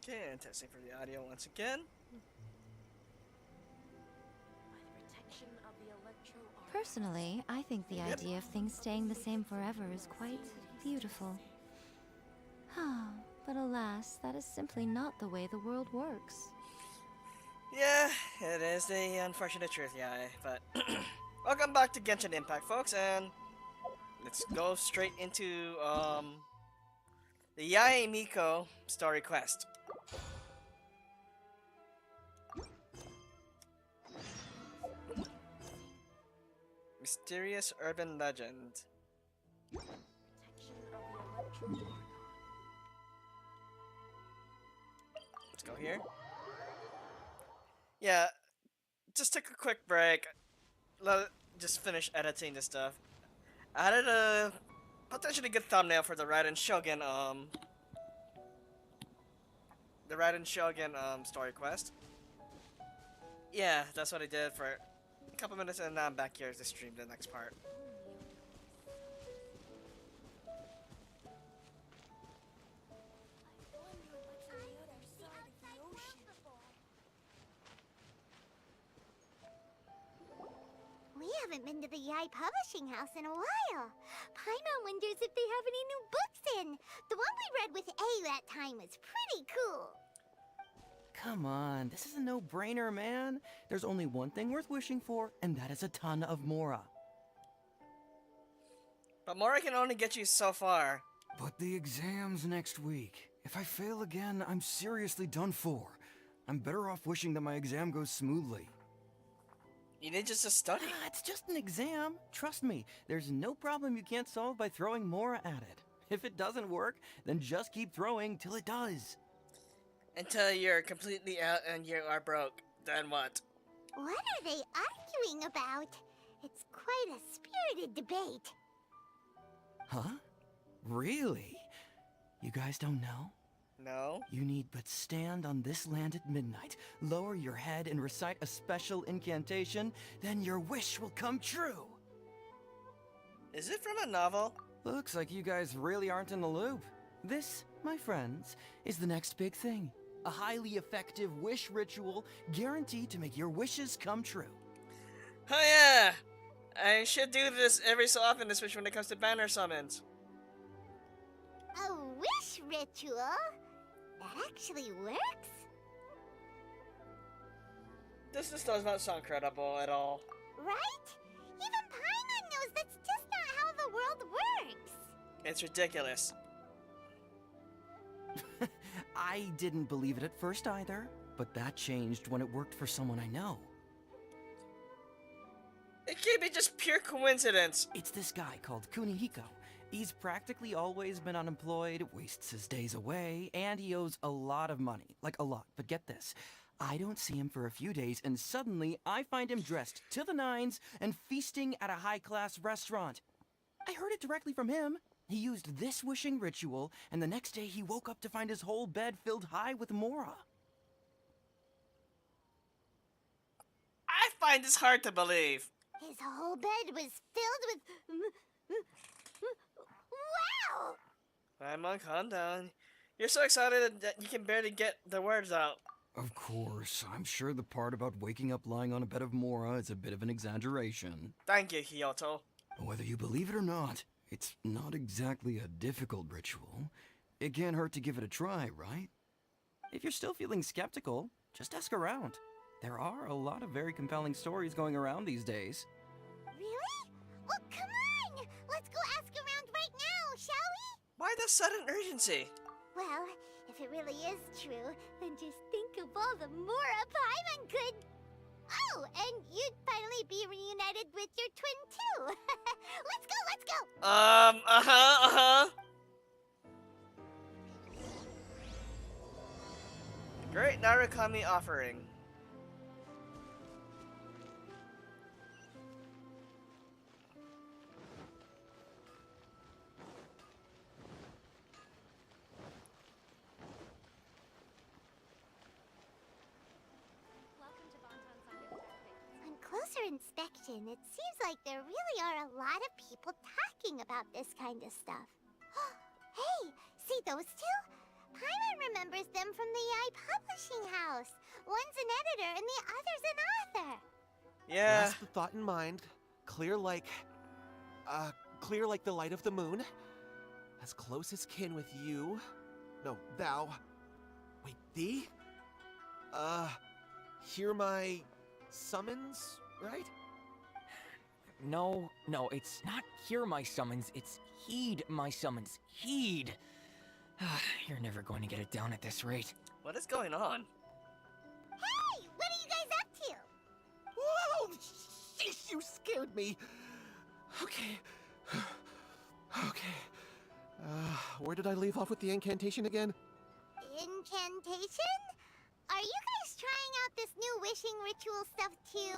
Okay, and testing for the audio once again. Personally, I think the Yep. idea of things staying the same forever is quite beautiful. But alas, that is simply not the way the world works. Yeah, it is the unfortunate truth, yeah. But welcome back to Genshin Impact, folks, and let's go straight into the Yae Miko story quest. Mysterious urban legend. Let's go here. Yeah, just took a quick break. Let just finish editing this stuff. I added a potentially good thumbnail for the Raiden Shogun story quest. Yeah, that's what I did for a couple minutes, and now I'm back here to stream the next part. We haven't been to the Yae Publishing House in a while. Paimon wonders if they have any new books in. The one we read with A that time was pretty cool. Come on, this is a no-brainer, man. There's only one thing worth wishing for, and that is a ton of Mora. But Mora can only get you so far. But the exam's next week. If I fail again, I'm seriously done for. I'm better off wishing that my exam goes smoothly. You need just to study. It's just an exam. Trust me, there's no problem you can't solve by throwing Mora at it. If it doesn't work, then just keep throwing till it does. Until you're completely out and you are broke. Then what? What are they arguing about? It's quite a spirited debate. Huh? Really? You guys don't know? No. You need but stand on this land at midnight, lower your head and recite a special incantation, then your wish will come true. Is it from a novel? Looks like you guys really aren't in the loop. This, my friends, is the next big thing. A highly effective wish ritual guaranteed to make your wishes come true. Oh yeah! I should do this every so often, especially when it comes to banner summons. A wish ritual? That actually works? This just does not sound credible at all. Right? Even Paimon knows that's just not how the world works. It's ridiculous. I didn't believe it at first either, but that changed when it worked for someone I know. It can't be just pure coincidence. It's this guy called Kunihiko. He's practically always been unemployed, wastes his days away, and he owes a lot of money. Like a lot. But get this. I don't see him for a few days, and suddenly I find him dressed to the nines and feasting at a high-class restaurant. I heard it directly from him. He used this wishing ritual, and the next day he woke up to find his whole bed filled high with Mora. I find this hard to believe. His whole bed was filled with... Wow! Paimon, calm down. You're so excited that you can barely get the words out. Of course, I'm sure the part about waking up lying on a bed of Mora is a bit of an exaggeration. Thank you, Hyoto. Whether you believe it or not, it's not exactly a difficult ritual. It can't hurt to give it a try, right? If you're still feeling skeptical, just ask around. There are a lot of very compelling stories going around these days. Really? Well, come on! Let's go ask around right now, shall we? Why the sudden urgency? Well, if it really is true, then just think of all the Mora Paimon could... Oh, and you'd finally be reunited with your twin, too. Let's go, let's go! Great Narukami offering. On closer inspection, it seems like there really are a lot of people talking about this kind of stuff. Hey, see those two? Paimon remembers them from the Yae Publishing House. One's an editor and the other's an author. Yeah. Grasp the thought in mind. Clear like the light of the moon. As close as kin with you. No, thou. Wait, thee? Hear my summons, right? No, it's not hear my summons, it's heed my summons. Heed! You're never going to get it down at this rate. What is going on? Hey, what are you guys up to? Whoa! Sheesh, you scared me! Okay. Okay. Where did I leave off with the incantation again? Incantation? Are you guys trying out this new wishing ritual stuff too?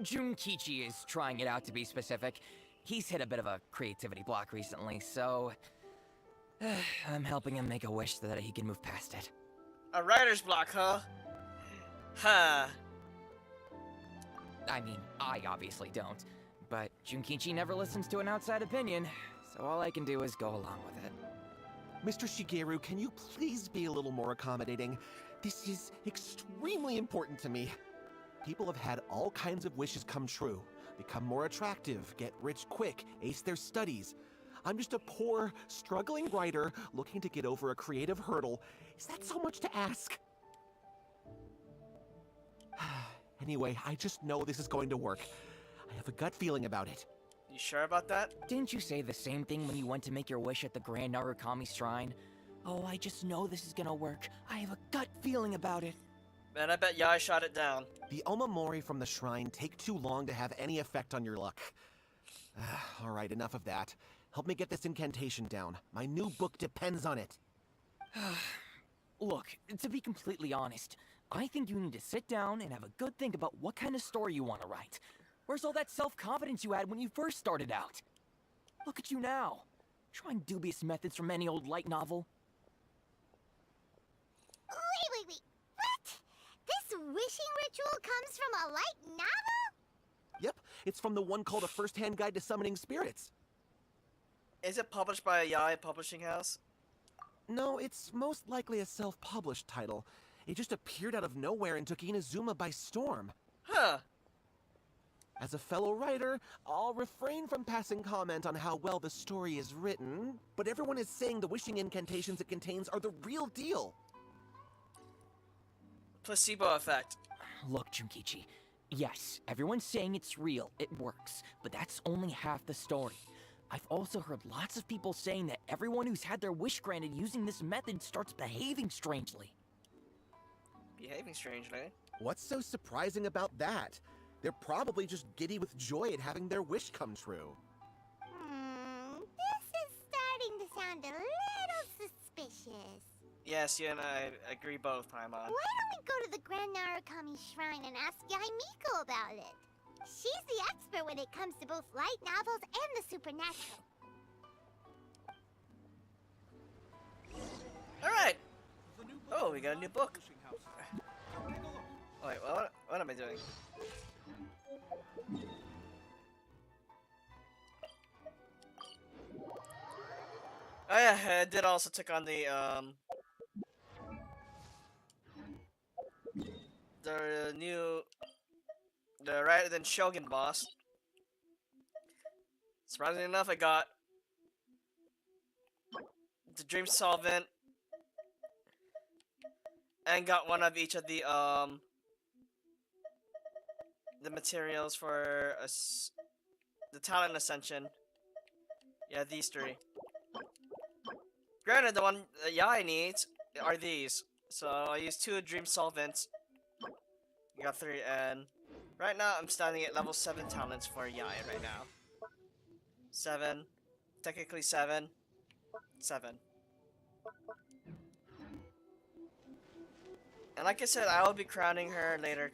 Junkichi is trying it out, to be specific. He's hit a bit of a creativity block recently, so... I'm helping him make a wish so that he can move past it. A writer's block, huh? Huh. I mean, I obviously don't. But Junkichi never listens to an outside opinion, so all I can do is go along with it. Mr. Shigeru, can you please be a little more accommodating? This is extremely important to me. People have had all kinds of wishes come true. Become more attractive, get rich quick, ace their studies. I'm just a poor, struggling writer looking to get over a creative hurdle. Is that so much to ask? Anyway, I just know this is going to work. I have a gut feeling about it. You sure about that? Didn't you say the same thing when you went to make your wish at the Grand Narukami Shrine? Oh, I just know this is gonna work. I have a gut feeling about it. Man, I bet Yae shot it down. The Omamori from the shrine take too long to have any effect on your luck. Alright, enough of that. Help me get this incantation down. My new book depends on it. Look, to be completely honest, I think you need to sit down and have a good think about what kind of story you want to write. Where's all that self-confidence you had when you first started out? Look at you now, trying dubious methods from any old light novel. Wait. What? This wishing ritual comes from a light novel? Yep, it's from the one called A First-Hand Guide to Summoning Spirits. Is it published by a Yae publishing house? No, it's most likely a self-published title. It just appeared out of nowhere and took Inazuma by storm. Huh. As a fellow writer, I'll refrain from passing comment on how well the story is written, but everyone is saying the wishing incantations it contains are the real deal. Placebo effect. Look, Junkichi, yes, everyone's saying it's real, it works, but that's only half the story. I've also heard lots of people saying that everyone who's had their wish granted using this method starts behaving strangely. Behaving strangely. What's so surprising about that? They're probably just giddy with joy at having their wish come true. This is starting to sound a little suspicious. Yes, you and I agree both, Paimon. Why don't we go to the Grand Narukami Shrine and ask Yae Miko about it? She's the expert when it comes to both light novels and the supernatural. Alright! Oh, we got a new book. Oh, wait, what am I doing? Oh yeah, I did also take on the Rather Than Shogun boss. Surprisingly enough, I got the Dream Solvent and got one of each of the materials for the Talent Ascension. Yeah, these three. Granted, the one that Yae needs are these. So I used 2 Dream Solvents. Got 3, and right now I'm standing at level 7 talents for Yae right now. 7. Technically 7. 7. And like I said, I will be crowning her later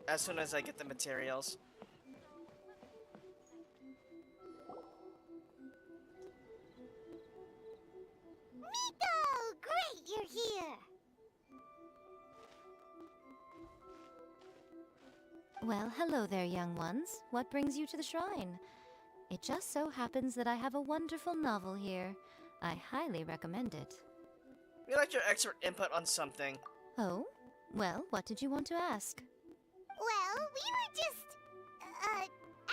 as soon as I get the materials. Miko! Great, you're here! Well, hello there, young ones. What brings you to the shrine? It just so happens that I have a wonderful novel here. I highly recommend it. We like your expert input on something. Oh? Well, what did you want to ask? Well, we were just...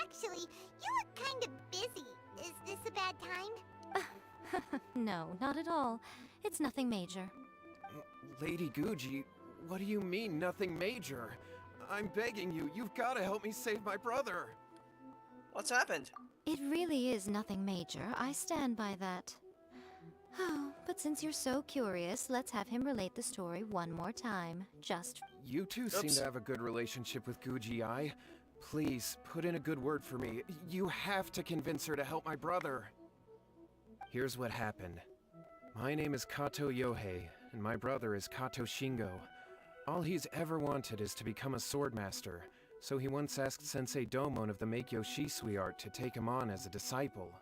actually, you look kind of busy. Is this a bad time? No, not at all. It's nothing major. Lady Guji, what do you mean, nothing major? I'm begging you, you've got to help me save my brother. What's happened? It really is nothing major. I stand by that. Oh, but since you're so curious, let's have him relate the story one more time. Just... You two seem Oops. to have a good relationship with Guji Ai. Please, put in a good word for me. You have to convince her to help my brother. Here's what happened. My name is Kato Yohei, and my brother is Kato Shingo. All he's ever wanted is to become a swordmaster, so he once asked Sensei Domon of the Meikyo Shisui art to take him on as a disciple.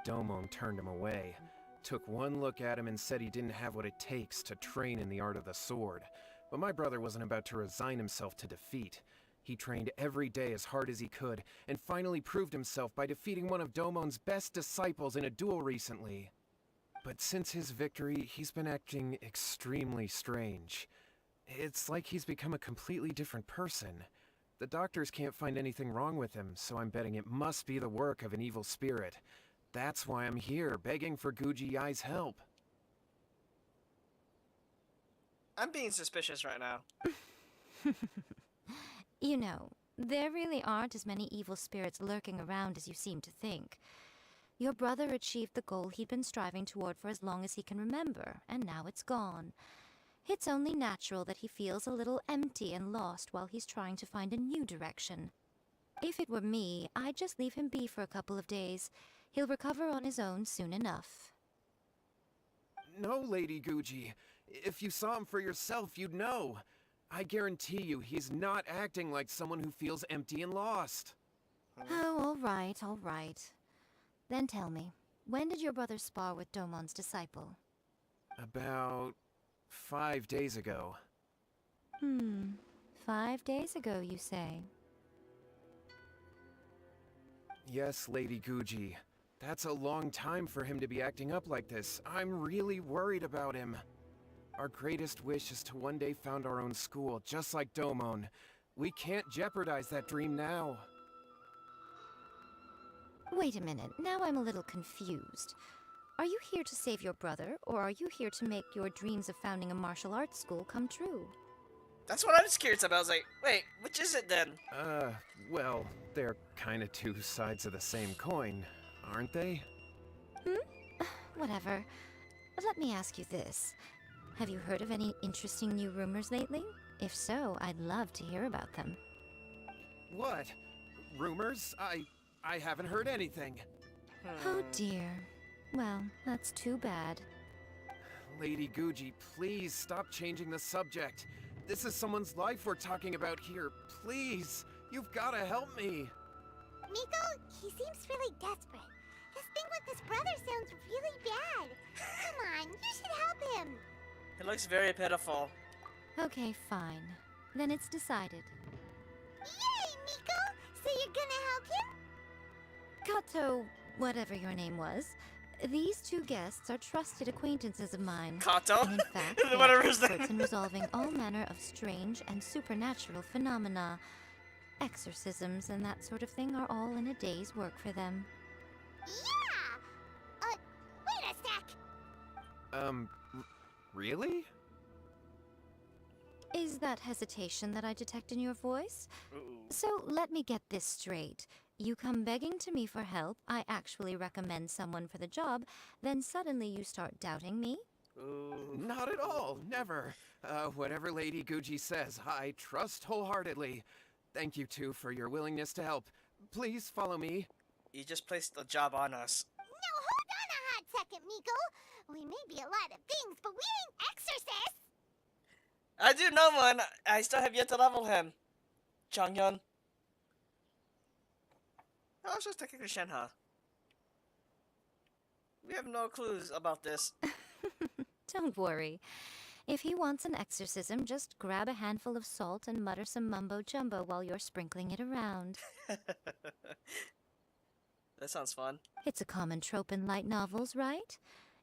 Domon turned him away, took one look at him and said he didn't have what it takes to train in the art of the sword. But my brother wasn't about to resign himself to defeat. He trained every day as hard as he could, and finally proved himself by defeating one of Domon's best disciples in a duel recently. But since his victory, he's been acting extremely strange. It's like he's become a completely different person. The doctors can't find anything wrong with him, so I'm betting it must be the work of an evil spirit. That's why I'm here, begging for Guji Ai's help. I'm being suspicious right now. You know, there really aren't as many evil spirits lurking around as you seem to think. Your brother achieved the goal he'd been striving toward for as long as he can remember, and now it's gone. It's only natural that he feels a little empty and lost while he's trying to find a new direction. If it were me, I'd just leave him be for a couple of days. He'll recover on his own soon enough. No, Lady Guji. If you saw him for yourself, you'd know. I guarantee you, he's not acting like someone who feels empty and lost. Oh, all right. Then tell me, when did your brother spar with Domon's disciple? About 5 days ago. 5 days ago, you say? Yes, Lady Guji. That's a long time for him to be acting up like this. I'm really worried about him. Our greatest wish is to one day found our own school, just like Domon. We can't jeopardize that dream now. Wait a minute, now I'm a little confused. Are you here to save your brother, or are you here to make your dreams of founding a martial arts school come true? That's what I was curious about. I was like, wait, which is it then? Well, they're kinda two sides of the same coin, aren't they? Whatever. Let me ask you this. Have you heard of any interesting new rumors lately? If so, I'd love to hear about them. What? Rumors? I haven't heard anything. Oh dear. Well, that's too bad. Lady Guji, please stop changing the subject. This is someone's life we're talking about here. Please, you've gotta help me. Miko, he seems really desperate. His thing with his brother sounds really bad. Come on, you should help him. It looks very pitiful. Okay, fine. Then it's decided. Yay, Miko! So you're gonna help him? Kato, whatever your name was, these two guests are trusted acquaintances of mine. Kato? And in fact, they Whatever are his name. experts in resolving all manner of strange and supernatural phenomena. Exorcisms and that sort of thing are all in a day's work for them. Yeah! Wait a sec! Really? Is that hesitation that I detect in your voice? Ooh. So let me get this straight. You come begging to me for help, I actually recommend someone for the job, then suddenly you start doubting me? Ooh. Not at all, never. Whatever Lady Guji says, I trust wholeheartedly. Thank you two for your willingness to help. Please follow me. You just placed the job on us. Now hold on a hot second, Miko. We may be a lot of things, but we ain't exorcists! I do know one. I still have yet to level him. Changhyun. Oh, it's just technically Shenhe. We have no clues about this. Don't worry. If he wants an exorcism, just grab a handful of salt and mutter some mumbo-jumbo while you're sprinkling it around. That sounds fun. It's a common trope in light novels, right?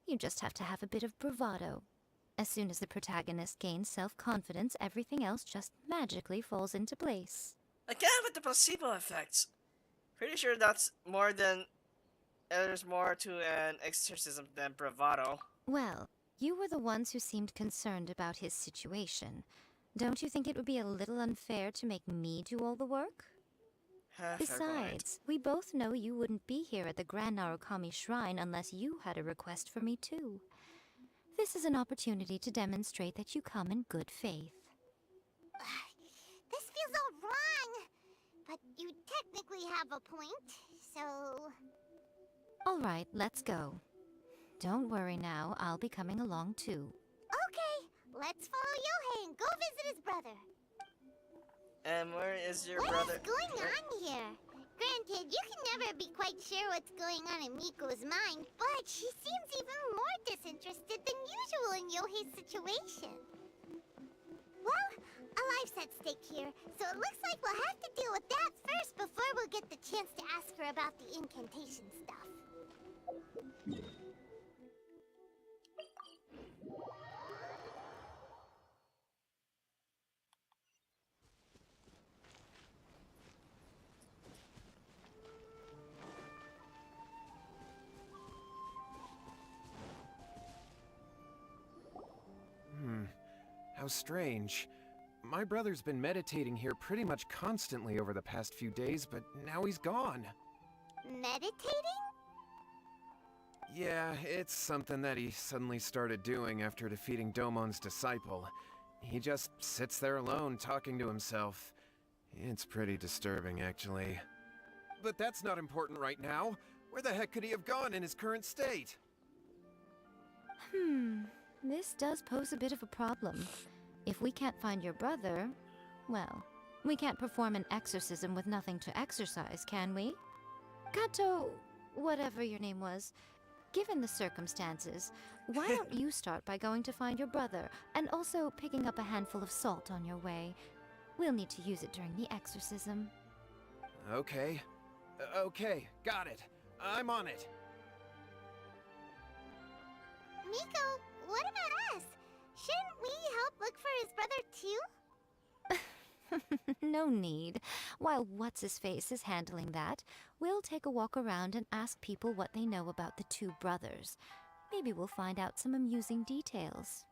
You just have to have a bit of bravado. As soon as the protagonist gains self-confidence, everything else just magically falls into place. Again with the placebo effects. Pretty sure that's more than there's more to an exorcism than bravado. Well, you were the ones who seemed concerned about his situation. Don't you think it would be a little unfair to make me do all the work? Fair point. Besides, we both know you wouldn't be here at the Grand Narukami Shrine unless you had a request for me too. This is an opportunity to demonstrate that you come in good faith. This feels all wrong. But you technically have a point, so... All right, let's go. Don't worry now, I'll be coming along too. Okay, let's follow Yohei and go visit his brother. And where is your What brother? is going on here? Granted, you can never be quite sure what's going on in Miko's mind, but she seems even more disinterested than usual in Yohei's situation. Well, a life's at stake here, so it looks like we'll have to deal with that first before we'll get the chance to ask her about the incantation stuff. How strange. My brother's been meditating here pretty much constantly over the past few days, but now he's gone. Meditating? Yeah, it's something that he suddenly started doing after defeating Domon's disciple. He just sits there alone, talking to himself. It's pretty disturbing, actually. But that's not important right now. Where the heck could he have gone in his current state? This does pose a bit of a problem. If we can't find your brother, well, we can't perform an exorcism with nothing to exorcise, can we? Kato, whatever your name was, given the circumstances, why don't you start by going to find your brother, and also picking up a handful of salt on your way? We'll need to use it during the exorcism. Okay. Okay, got it. I'm on it. Miko, what about us? Shouldn't we help look for his brother too? No need. While What's-His-Face is handling that, we'll take a walk around and ask people what they know about the two brothers. Maybe we'll find out some amusing details.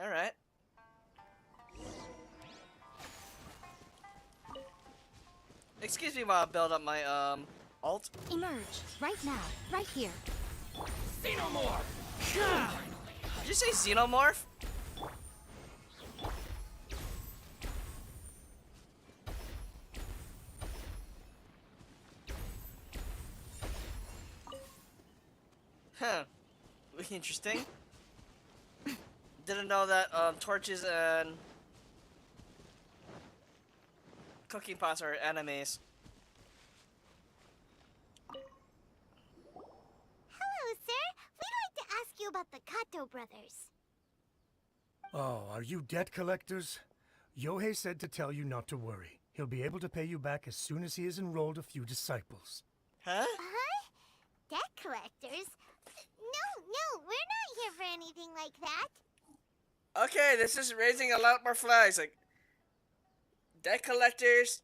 Alright. Excuse me while I build up my, alt. Emerge, right now, right here. Did you say xenomorph? Huh. Interesting. Didn't know that torches and cooking pots are enemies. Hello, sir. We'd like to ask you about the Kato brothers. Oh, are you debt collectors? Yohei said to tell you not to worry. He'll be able to pay you back as soon as he has enrolled a few disciples. Huh? Huh? Debt collectors? No, we're not here for anything like that. Okay, this is raising a lot more flags. Like, debt collectors.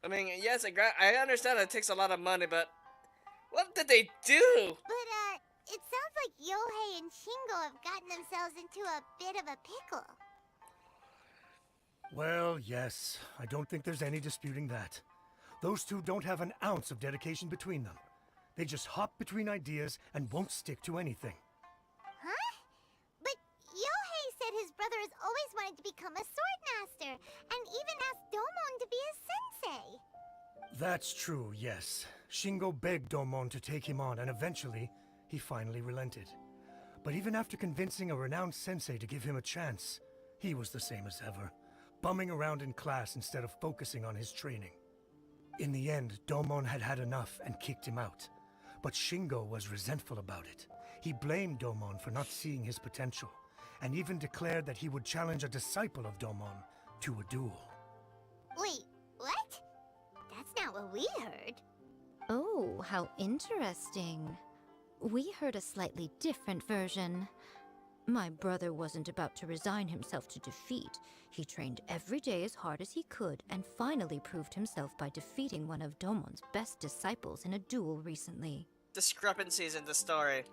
I mean, yes, I understand it takes a lot of money, but what did they do? But, it sounds like Yohei and Shingo have gotten themselves into a bit of a pickle. Well, yes, I don't think there's any disputing that. Those two don't have an ounce of dedication between them. They just hop between ideas and won't stick to anything. Huh? But Yohei said his brother has always wanted to become a sword master, and even asked Domon to be his sensei. That's true, yes. Shingo begged Domon to take him on, and eventually, he finally relented. But even after convincing a renowned sensei to give him a chance, he was the same as ever, bumming around in class instead of focusing on his training. In the end, Domon had had enough and kicked him out. But Shingo was resentful about it. He blamed Domon for not seeing his potential, and even declared that he would challenge a disciple of Domon to a duel. Wait, what? That's not what we heard. Oh, how interesting. We heard a slightly different version. My brother wasn't about to resign himself to defeat. He trained every day as hard as he could and finally proved himself by defeating one of Domon's best disciples in a duel recently. Discrepancies in the story.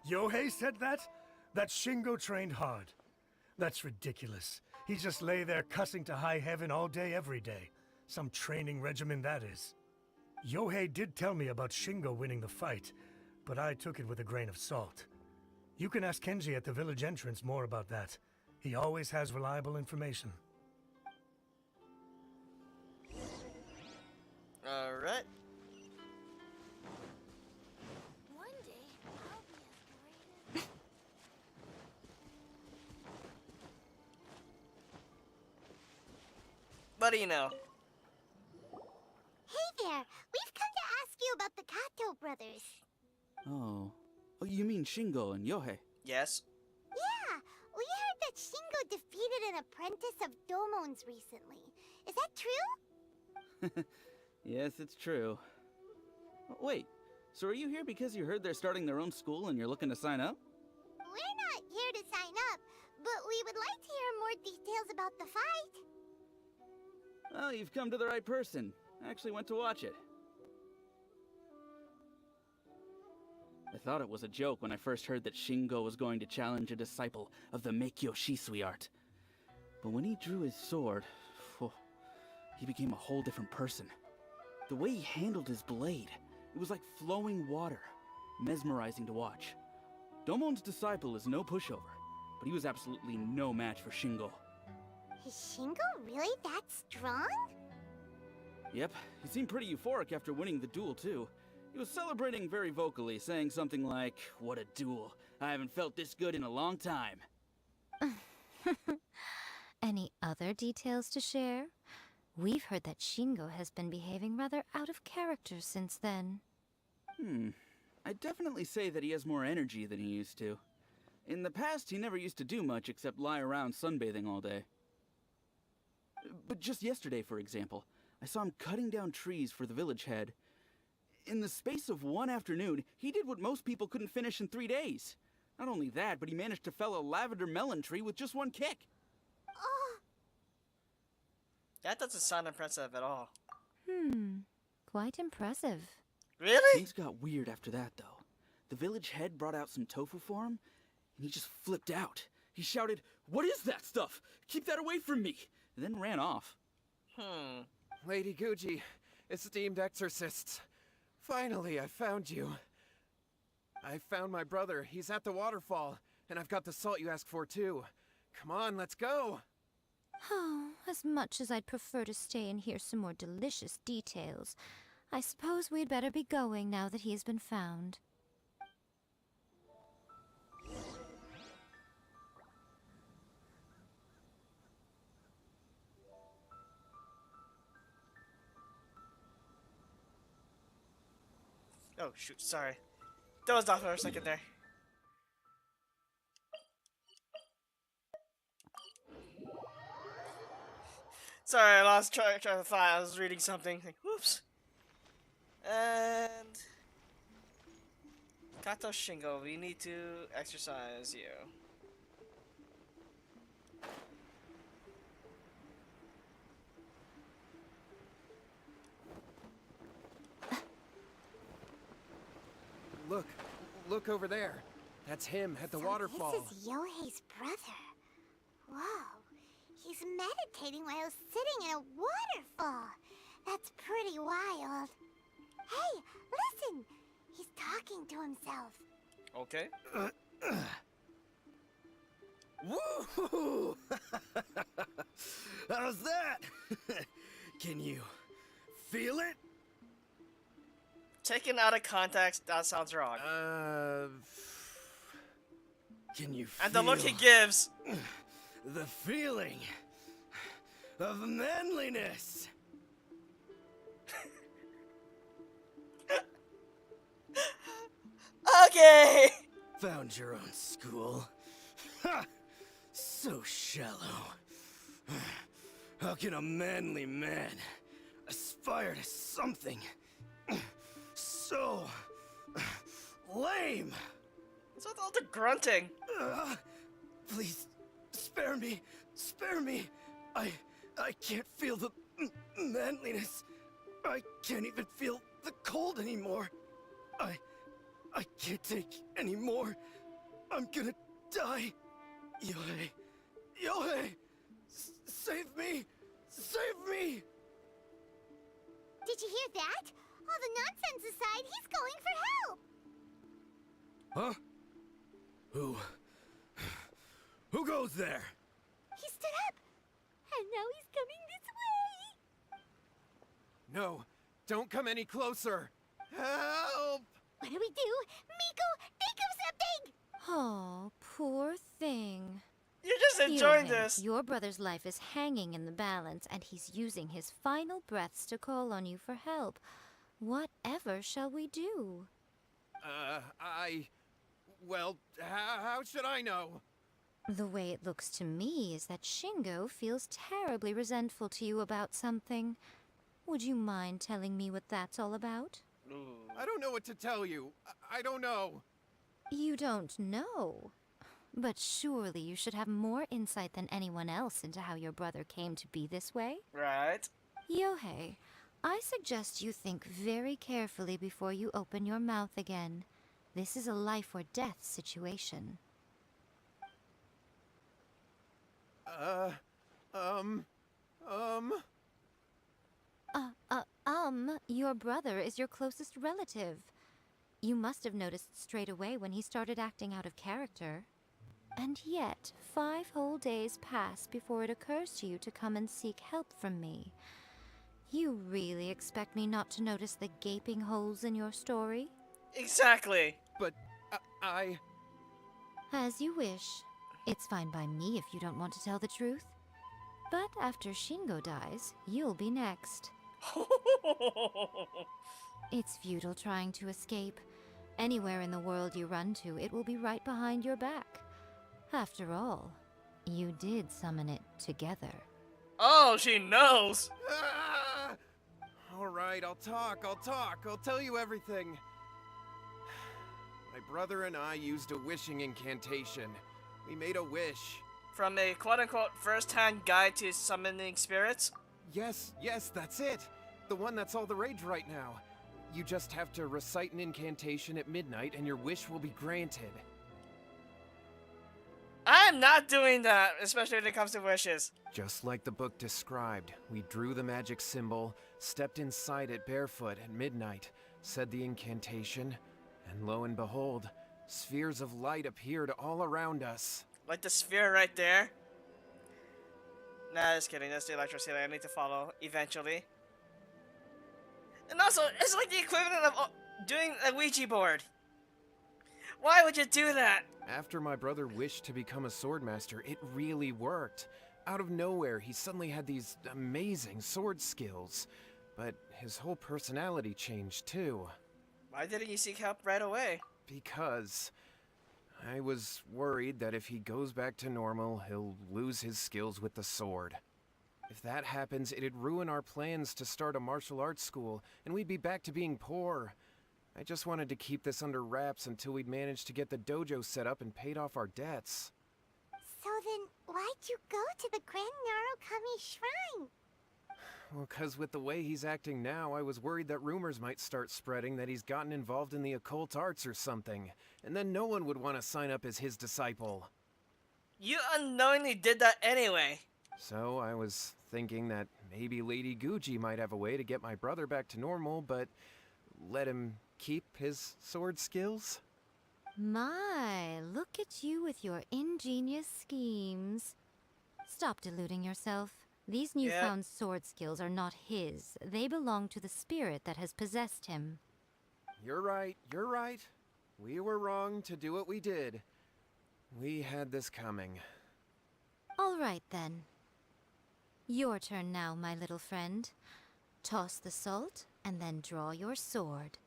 Yohei said that? That Shingo trained hard. That's ridiculous. He just lay there cussing to high heaven all day, every day. Some training regimen, that is. Yohei did tell me about Shingo winning the fight, but I took it with a grain of salt. You can ask Kenji at the village entrance more about that. He always has reliable information. Alright. One day, I'll be as great as... What do you know? Hey there! We've come to ask you about the Kato brothers. Oh. Oh, you mean Shingo and Yohei? Yes? Yeah, we heard that Shingo defeated an apprentice of Domon's recently. Is that true? Yes, it's true. Wait, so are you here because you heard they're starting their own school and you're looking to sign up? We're not here to sign up, but we would like to hear more details about the fight. Well, you've come to the right person. I actually went to watch it. I thought it was a joke when I first heard that Shingo was going to challenge a disciple of the Meikyo Shisui art. But when he drew his sword, he became a whole different person. The way he handled his blade, it was like flowing water, mesmerizing to watch. Domon's disciple is no pushover, but he was absolutely no match for Shingo. Is Shingo really that strong? Yep, he seemed pretty euphoric after winning the duel too. He was celebrating very vocally, saying something like, "What a duel. I haven't felt this good in a long time." Any other details to share? We've heard that Shingo has been behaving rather out of character since then. I'd definitely say that he has more energy than he used to. In the past, he never used to do much except lie around sunbathing all day. But just yesterday, for example, I saw him cutting down trees for the village head. In the space of one afternoon, he did what most people couldn't finish in 3 days. Not only that, but he managed to fell a lavender melon tree with just one kick. Oh, That doesn't sound impressive at all. Quite impressive. Really? Things got weird after that, though. The village head brought out some tofu for him, and he just flipped out. He shouted, "What is that stuff? Keep that away from me!" and then ran off. Lady Guji, esteemed exorcists. Finally, I found you. I found my brother. He's at the waterfall, and I've got the salt you asked for, too. Come on, let's go! Oh, as much as I'd prefer to stay and hear some more delicious details, I suppose we'd better be going now that he's been found. Oh, shoot, sorry. Dozed off for a second there. Sorry, I lost track of thought. I was reading something. Like, whoops. And... Kato Shingo, we need to exercise you. Look over there. That's him at the waterfall. This is Yohei's brother. Whoa. He's meditating while sitting in a waterfall. That's pretty wild. Hey, listen! He's talking to himself. Okay. Woo! How's that? Can you feel it? Taken out of context, that sounds wrong. Can you feel And the look he gives. the feeling of manliness? Okay! Found your own school. Ha! So shallow. How can a manly man aspire to something so Lame! What's with all the grunting? Please, spare me. Spare me. I can't feel the manliness. I can't even feel the cold anymore. I can't take any more. I'm gonna die. Yohei. Yohei! Save me! Save me! Did you hear that? All the nonsense aside, he's going for help! Huh? Who goes there? He stood up! And now he's coming this way! No, don't come any closer. Help! What do we do? Miko, think of something! Oh, poor thing. You're just enjoying Yohei, this. your brother's life is hanging in the balance, and he's using his final breaths to call on you for help. Whatever shall we do? Well, how should I know? The way it looks to me is that Shingo feels terribly resentful to you about something. Would you mind telling me what that's all about? I don't know what to tell you. I don't know. You don't know. But surely you should have more insight than anyone else into how your brother came to be this way? Right. Yohei, I suggest you think very carefully before you open your mouth again. This is a life or death situation. Your brother is your closest relative. You must have noticed straight away when he started acting out of character. And yet, 5 whole days pass before it occurs to you to come and seek help from me. You really expect me not to notice the gaping holes in your story? Exactly. But As you wish. It's fine by me if you don't want to tell the truth. But after Shingo dies, you'll be next. It's futile trying to escape. Anywhere in the world you run to, it will be right behind your back. After all, you did summon it together. Oh, she knows. All right, I'll talk. I'll tell you everything. My brother and I used a wishing incantation. We made a wish. From a quote-unquote first-hand guide to summoning spirits? Yes, that's it. The one that's all the rage right now. You just have to recite an incantation at midnight and your wish will be granted. I'm not doing that, especially when it comes to wishes. Just like the book described, we drew the magic symbol, stepped inside it barefoot at midnight, said the incantation, and lo and behold, spheres of light appeared all around us. Like the sphere right there. Nah, just kidding. That's the electricity I need to follow eventually. And also, it's like the equivalent of doing a Ouija board. Why would you do that? After my brother wished to become a swordmaster, it really worked. Out of nowhere, he suddenly had these amazing sword skills. But his whole personality changed too. Why didn't you seek help right away? Because I was worried that if he goes back to normal, he'll lose his skills with the sword. If that happens, it'd ruin our plans to start a martial arts school, and we'd be back to being poor. I just wanted to keep this under wraps until we'd managed to get the dojo set up and paid off our debts. So then, why'd you go to the Grand Narukami Shrine? Well, 'cause with the way he's acting now, I was worried that rumors might start spreading that he's gotten involved in the occult arts or something, and then no one would want to sign up as his disciple. You unknowingly did that anyway. So I was thinking that maybe Lady Guji might have a way to get my brother back to normal, but let him keep his sword skills? My, look at you with your ingenious schemes. Stop deluding yourself. These newfound sword skills are not his. They belong to the spirit that has possessed him. You're right. We were wrong to do what we did. We had this coming. All right, then. Your turn now, my little friend. Toss the salt, and then draw your sword.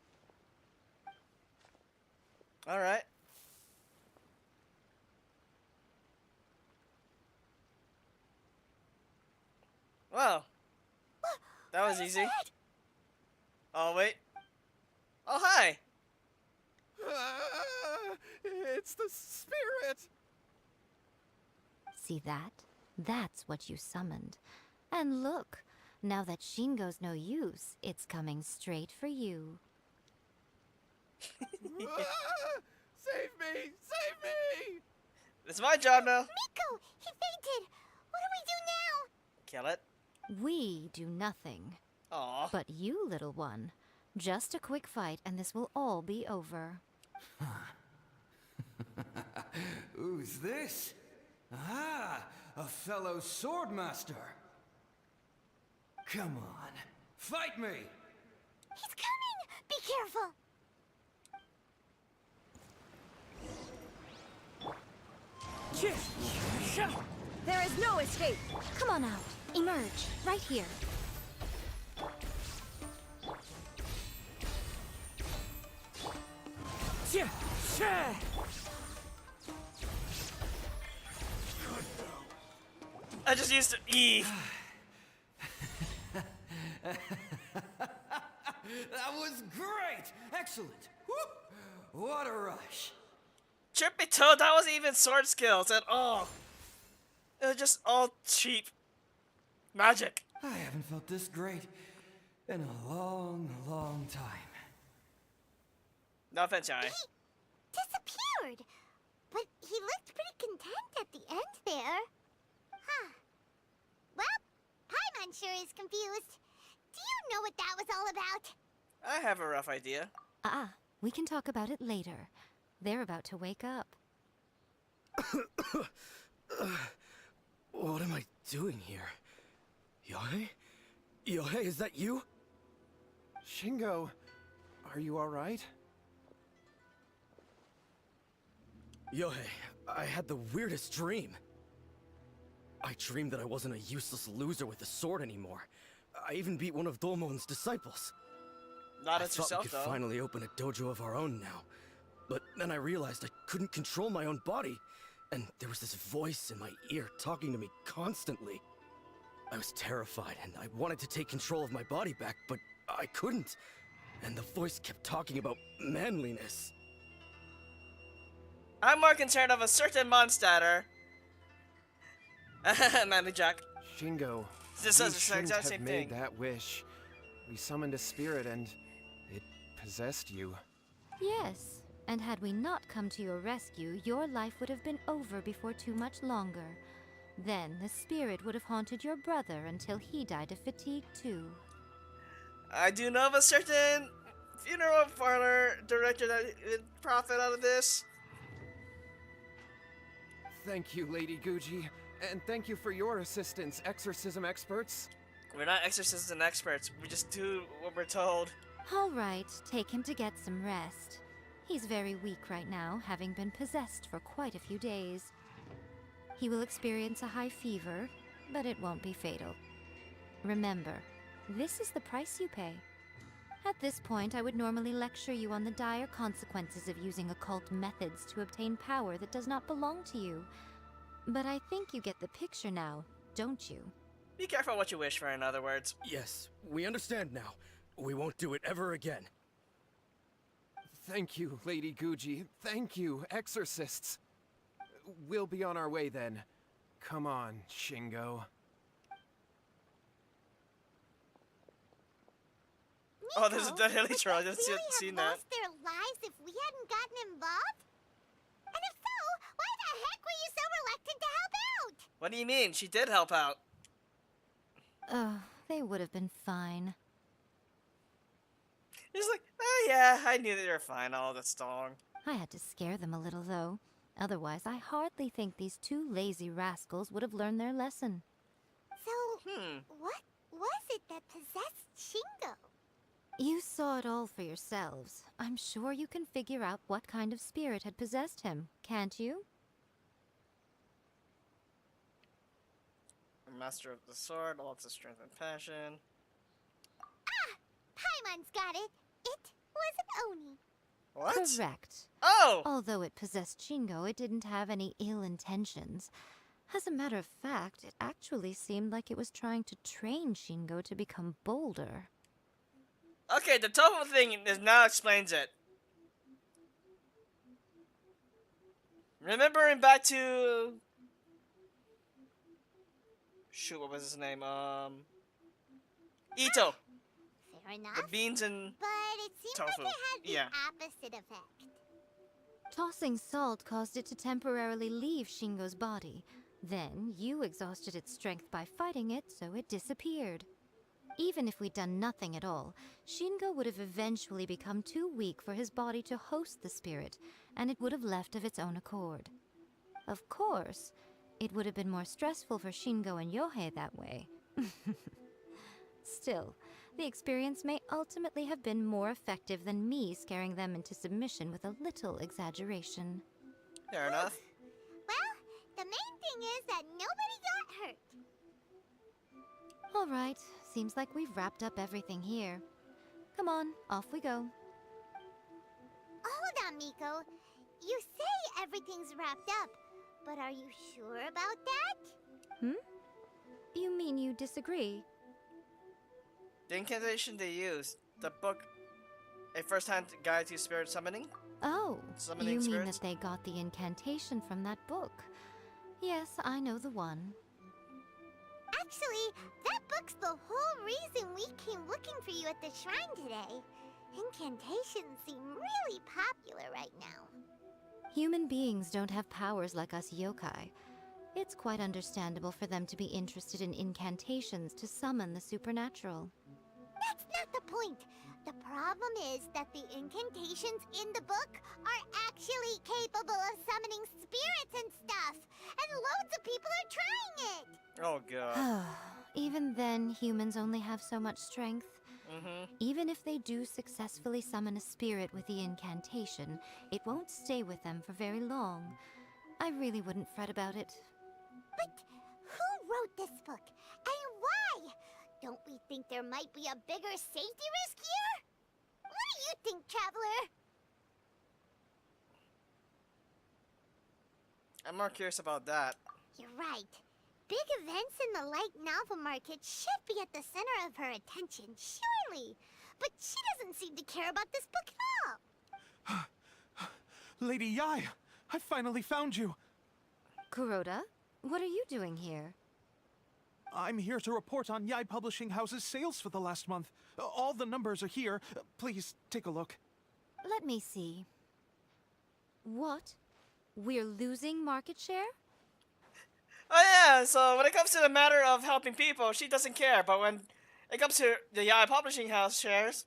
Alright. Wow. That was easy. Oh, wait. Oh, hi. It's the spirit! See that? That's what you summoned. And look, now that Shingo's no use, it's coming straight for you. Save me! Save me! It's my job now. Miko! He fainted! What do we do now? Kill it. We do nothing. Aw. But you, little one, just a quick fight and this will all be over. Who's this? Ah, a fellow swordmaster. Come on, fight me! He's coming! Be careful! There is no escape! Come on out. Emerge. Right here. I just used E. That was great! Excellent! Whoop. What a rush! Trippy Toad, that wasn't even sword skills at all. It was just all cheap magic. I haven't felt this great in a long, long time. No offense, Yae. He disappeared! But he looked pretty content at the end there. Huh. Well, Paimon sure is confused. Do you know what that was all about? I have a rough idea. We can talk about it later. They're about to wake up. What am I doing here? Yae? Yae, is that you? Shingo, are you alright? Yohei, I had the weirdest dream. I dreamed that I wasn't a useless loser with a sword anymore. I even beat one of Domon's disciples. Not I as thought we yourself, could though. finally open a dojo of our own now. But then I realized I couldn't control my own body, and there was this voice in my ear talking to me constantly. I was terrified, and I wanted to take control of my body back, but I couldn't. And the voice kept talking about manliness. I'm more concerned of a certain monster. Manly Jack. Shingo, This we is the shouldn't exact have same made thing. that wish. We summoned a spirit and it possessed you. Yes, and had we not come to your rescue, your life would have been over before too much longer. Then the spirit would have haunted your brother until he died of fatigue too. I do know of a certain funeral parlor director that would profit out of this. Thank you, Lady Guji. And thank you for your assistance, exorcism experts. We're not exorcism experts. We just do what we're told. All right, take him to get some rest. He's very weak right now, having been possessed for quite a few days. He will experience a high fever, but it won't be fatal. Remember, this is the price you pay. At this point, I would normally lecture you on the dire consequences of using occult methods to obtain power that does not belong to you. But I think you get the picture now, don't you? Be careful what you wish for, in other words. Yes, we understand now. We won't do it ever again. Thank you, Lady Guji. Thank you, exorcists. We'll be on our way then. Come on, Shingo. Oh, there's a dead hilly would troll. I they didn't really seen have that. lost their lives if we hadn't gotten involved? And if so, why the heck were you so reluctant to help out? What do you mean? She did help out. They would have been fine. He's like, oh yeah, I knew they were fine all this long. I had to scare them a little, though. Otherwise, I hardly think these two lazy rascals would have learned their lesson. So, what was it that possessed Shingo? You saw it all for yourselves. I'm sure you can figure out what kind of spirit had possessed him, can't you? Master of the sword, lots of strength and passion. Paimon's got it. It was an Oni. What? Correct. Oh! Although it possessed Shingo, it didn't have any ill intentions. As a matter of fact, it actually seemed like it was trying to train Shingo to become bolder. Okay, the tofu thing is now explains it. Remembering back to shoot, what was his name? Ito, Fair enough. the beans and But it seemed tofu. like it had the Yeah. opposite effect. Tossing salt caused it to temporarily leave Shingo's body. Then you exhausted its strength by fighting it, so it disappeared. Even if we'd done nothing at all, Shingo would have eventually become too weak for his body to host the spirit, and it would have left of its own accord. Of course, it would have been more stressful for Shingo and Yohei that way. Still, the experience may ultimately have been more effective than me scaring them into submission with a little exaggeration. Fair enough. Well, the main thing is that nobody got hurt. All right, seems like we've wrapped up everything here. Come on, off we go. Hold on, Miko. You say everything's wrapped up, but are you sure about that? You mean you disagree? The incantation they used, the book, a first-hand guide to spirit summoning. Oh, Summoning you mean spirits? that they got the incantation from that book? Yes, I know the one. Actually, that book's the whole reason we came looking for you at the shrine today. Incantations seem really popular right now. Human beings don't have powers like us yokai. It's quite understandable for them to be interested in incantations to summon the supernatural. That's not the point. The problem is that the incantations in the book are actually capable of summoning spirits and stuff. And loads of people are trying it. Oh god. Even then, humans only have so much strength. Even if they do successfully summon a spirit with the incantation, it won't stay with them for very long. I really wouldn't fret about it. But who wrote this book? And why? Don't we think there might be a bigger safety risk here? What do you think, Traveler? I'm more curious about that. You're right. Big events in the light novel market should be at the center of her attention, surely. But she doesn't seem to care about this book at all. Lady Yae, I finally found you. Kuroda, what are you doing here? I'm here to report on Yae Publishing House's sales for the last month. All the numbers are here. Please take a look. Let me see. What? We're losing market share? Oh yeah, so when it comes to the matter of helping people, she doesn't care. But when it comes to the Yae Publishing House shares,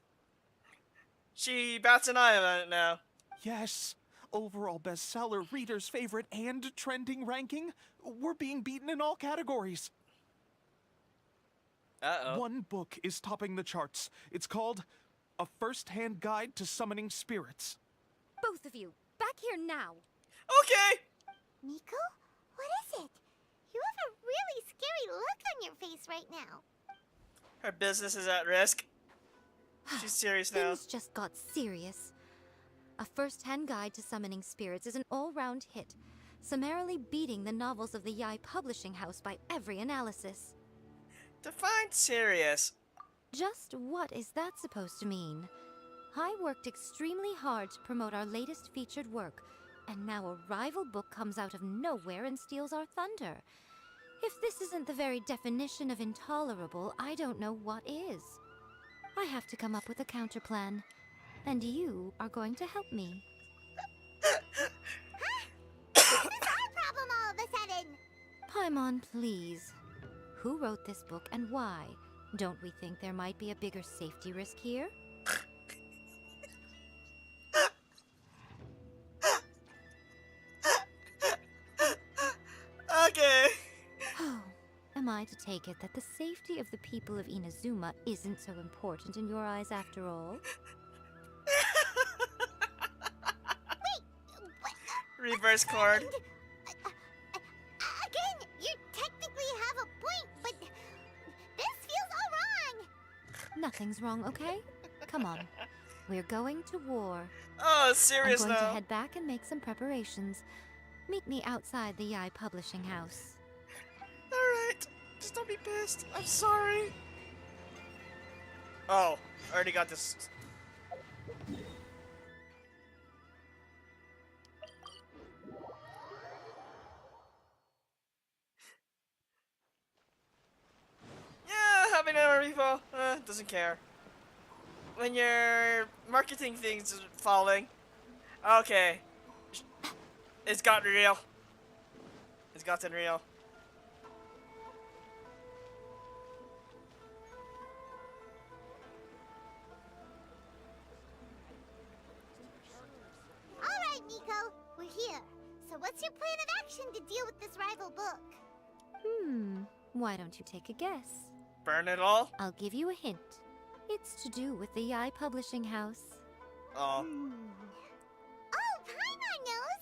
she bats an eye on it now. Yes. Overall bestseller, reader's favorite, and trending ranking. We're being beaten in all categories. Uh-oh. One book is topping the charts. It's called A First-Hand Guide to Summoning Spirits. Both of you, back here now. Okay! Miko? What is it? You have a really scary look on your face right now. Her business is at risk. She's serious now. Things just got serious. A first-hand guide to summoning spirits is an all-round hit, summarily beating the novels of the Yae Publishing House by every analysis. Define serious. Just what is that supposed to mean? I worked extremely hard to promote our latest featured work, and now a rival book comes out of nowhere and steals our thunder. If this isn't the very definition of intolerable, I don't know what is. I have to come up with a counterplan, and you are going to help me. This is our problem all of a sudden. Paimon, please. Who wrote this book and why? Don't we think there might be a bigger safety risk here? Okay. Oh, am I to take it that the safety of the people of Inazuma isn't so important in your eyes after all? Reverse chord. Again, you technically have a point, but this feels all wrong. Nothing's wrong, okay? Come on. We're going to war. Oh, I'm serious going to now. head back and make some preparations. Meet me outside the Yae Publishing House. Alright. Just don't be pissed. I'm sorry. Oh, I already got this. doesn't care. When your marketing things falling, okay, it's gotten real. It's gotten real. Alright, Miko, we're here. So what's your plan of action to deal with this rival book? Why don't you take a guess? Burn it all? I'll give you a hint. It's to do with the Yae Publishing House. Oh. Oh, Paimon knows!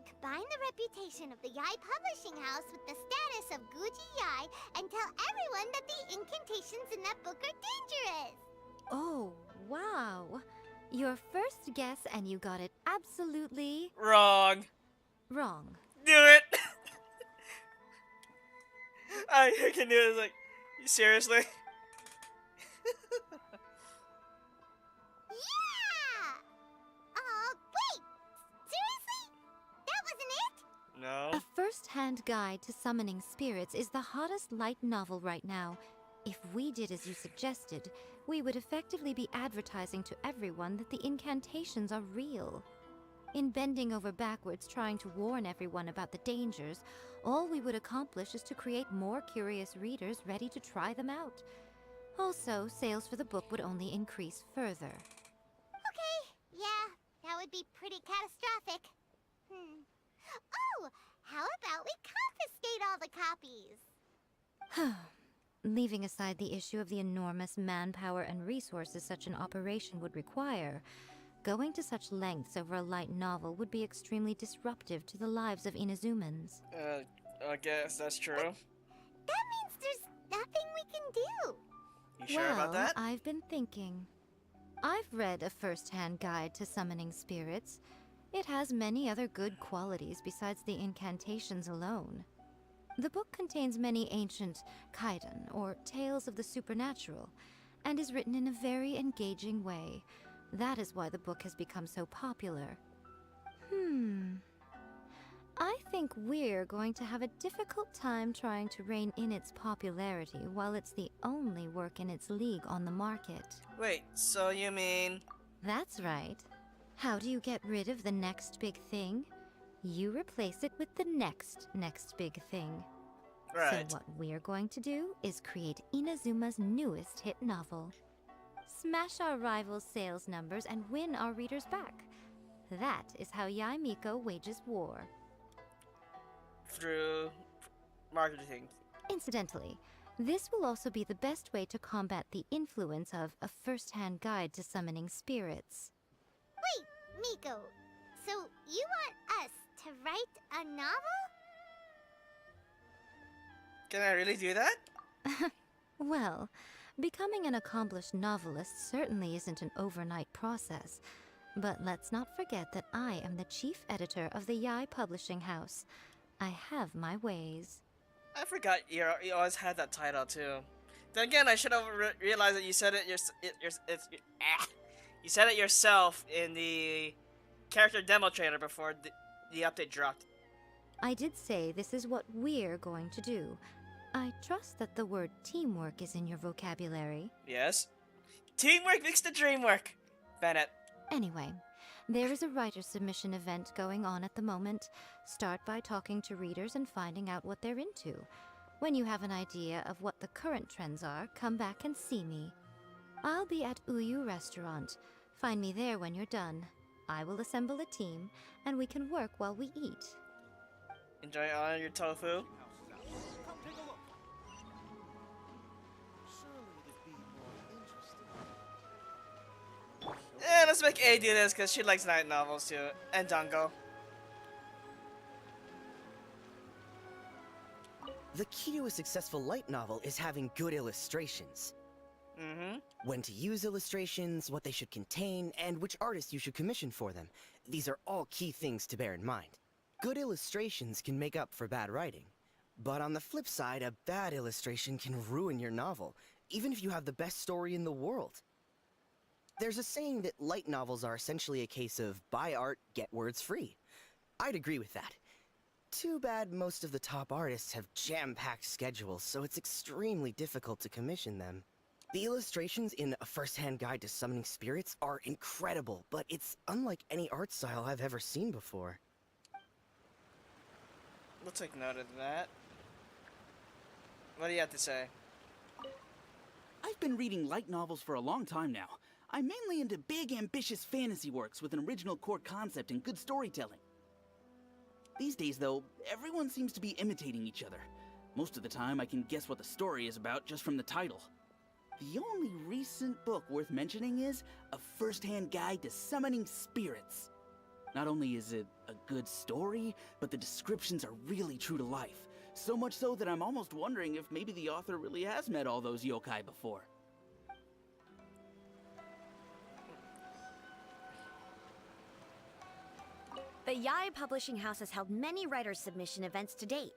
Combine the reputation of the Yae Publishing House with the status of Guji Yae and tell everyone that the incantations in that book are dangerous! Oh, wow. Your first guess, and you got it absolutely Wrong. wrong. Do it! I can do it. Like, seriously? Yeah! Wait! Seriously? That wasn't it? No. A first-hand guide to summoning spirits is the hottest light novel right now. If we did as you suggested, we would effectively be advertising to everyone that the incantations are real. In bending over backwards trying to warn everyone about the dangers, all we would accomplish is to create more curious readers ready to try them out. Also, sales for the book would only increase further. Okay, yeah, that would be pretty catastrophic. Oh, how about we confiscate all the copies? Leaving aside the issue of the enormous manpower and resources such an operation would require, going to such lengths over a light novel would be extremely disruptive to the lives of Inazumans. I guess that's true. That means there's nothing we can do. You sure about that? I've been thinking. I've read a first-hand guide to summoning spirits. It has many other good qualities besides the incantations alone. The book contains many ancient kaidan, or tales of the supernatural, and is written in a very engaging way. That is why the book has become so popular. I think we're going to have a difficult time trying to rein in its popularity while it's the only work in its league on the market. Wait, so you mean... That's right. How do you get rid of the next big thing? You replace it with the next big thing. Right. So what we're going to do is create Inazuma's newest hit novel. Smash our rivals' sales numbers and win our readers back. That is how Yae Miko wages war. Through marketing. Incidentally, this will also be the best way to combat the influence of a first-hand guide to summoning spirits. Wait, Miko, so you want us to write a novel? Can I really do that? Well, becoming an accomplished novelist certainly isn't an overnight process. But let's not forget that I am the chief editor of the Yae Publishing House. I have my ways. I forgot you always had that title too. Then again, I should have realized that you said it you said it yourself in the character demo trailer before the update dropped. I did say this is what we're going to do. I trust that the word teamwork is in your vocabulary. Yes. Teamwork makes the dream work, Bennett. Anyway, there is a writer submission event going on at the moment. Start by talking to readers and finding out what they're into. When you have an idea of what the current trends are, come back and see me. I'll be at Uyu Restaurant. Find me there when you're done. I will assemble a team, and we can work while we eat. Enjoy all your tofu. Yeah, let's make A do this because she likes night novels too. And Dango. The key to a successful light novel is having good illustrations. When to use illustrations, what they should contain, and which artists you should commission for them. These are all key things to bear in mind. Good illustrations can make up for bad writing. But on the flip side, a bad illustration can ruin your novel, even if you have the best story in the world. There's a saying that light novels are essentially a case of buy art, get words free. I'd agree with that. Too bad most of the top artists have jam-packed schedules, so it's extremely difficult to commission them. The illustrations in A First-Hand Guide to Summoning Spirits are incredible, but it's unlike any art style I've ever seen before. We'll take note of that. What do you have to say? I've been reading light novels for a long time now. I'm mainly into big, ambitious fantasy works with an original core concept and good storytelling. These days, though, everyone seems to be imitating each other. Most of the time, I can guess what the story is about just from the title. The only recent book worth mentioning is A First-Hand Guide to Summoning Spirits. Not only is it a good story, but the descriptions are really true to life. So much so that I'm almost wondering if maybe the author really has met all those yokai before. The Yae Publishing House has held many writer submission events to date.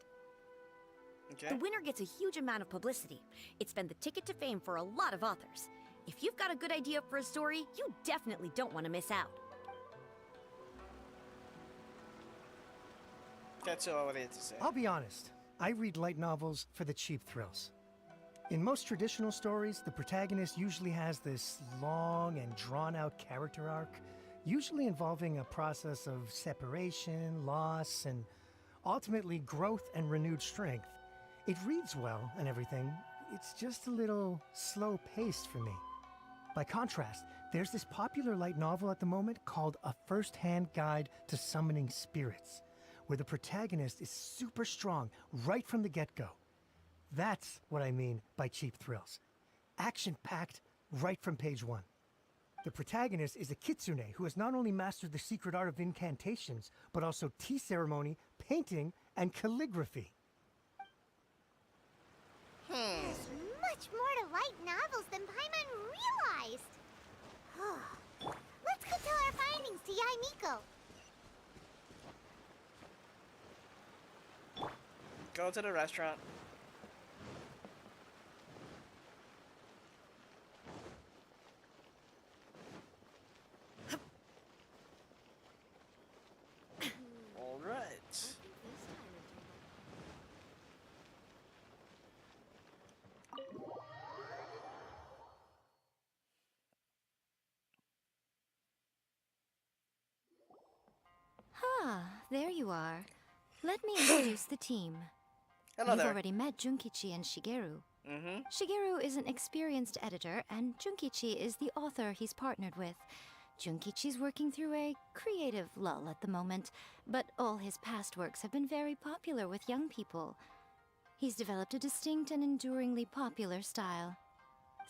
Okay. The winner gets a huge amount of publicity. It's been the ticket to fame for a lot of authors. If you've got a good idea for a story, you definitely don't want to miss out. That's all I had to say. I'll be honest, I read light novels for the cheap thrills. In most traditional stories, the protagonist usually has this long and drawn-out character arc, usually involving a process of separation, loss, and ultimately growth and renewed strength. It reads well and everything, it's just a little slow-paced for me. By contrast, there's this popular light novel at the moment called A First-Hand Guide to Summoning Spirits, where the protagonist is super strong right from the get-go. That's what I mean by cheap thrills. Action-packed right from page one. The protagonist is a kitsune who has not only mastered the secret art of incantations, but also tea ceremony, painting, and calligraphy. There's much more to light novels than Paimon realized. Let's go tell our findings to Yae Miko. Go to the restaurant. All right. Ah, there you are. Let me introduce the team. Hello You've there. already met Junkichi and Shigeru. Mm-hmm. Shigeru is an experienced editor, and Junkichi is the author he's partnered with. Junkichi's working through a creative lull at the moment, but all his past works have been very popular with young people. He's developed a distinct and enduringly popular style.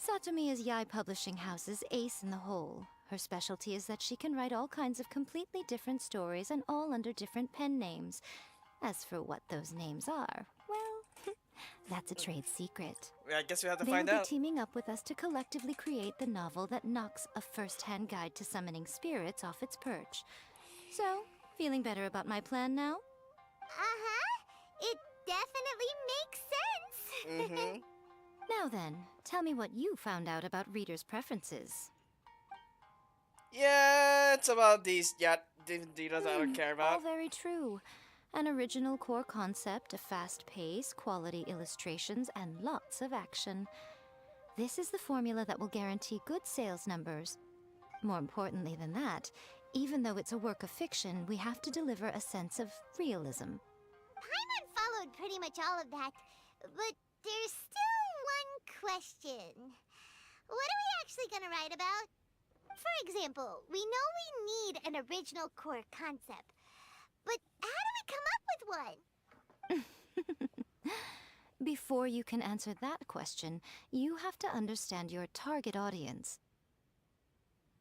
Satomi is Yae Publishing House's ace in the hole. Her specialty is that she can write all kinds of completely different stories and all under different pen names. As for what those names are, well, that's a trade secret. I guess we have to They'll find be out. teaming up with us to collectively create the novel that knocks A First-Hand Guide to Summoning Spirits off its perch. So, feeling better about my plan now? It definitely makes sense. Mm-hmm. Now then, tell me what you found out about readers' preferences. Yeah, it's about these details I don't care All about. very true. An original core concept, a fast pace, quality illustrations, and lots of action. This is the formula that will guarantee good sales numbers. More importantly than that, even though it's a work of fiction, we have to deliver a sense of realism. Paimon followed pretty much all of that, but there's still one question. What are we actually gonna write about? For example, we know we need an original core concept, but how do we come up with one? Before you can answer that question, you have to understand your target audience.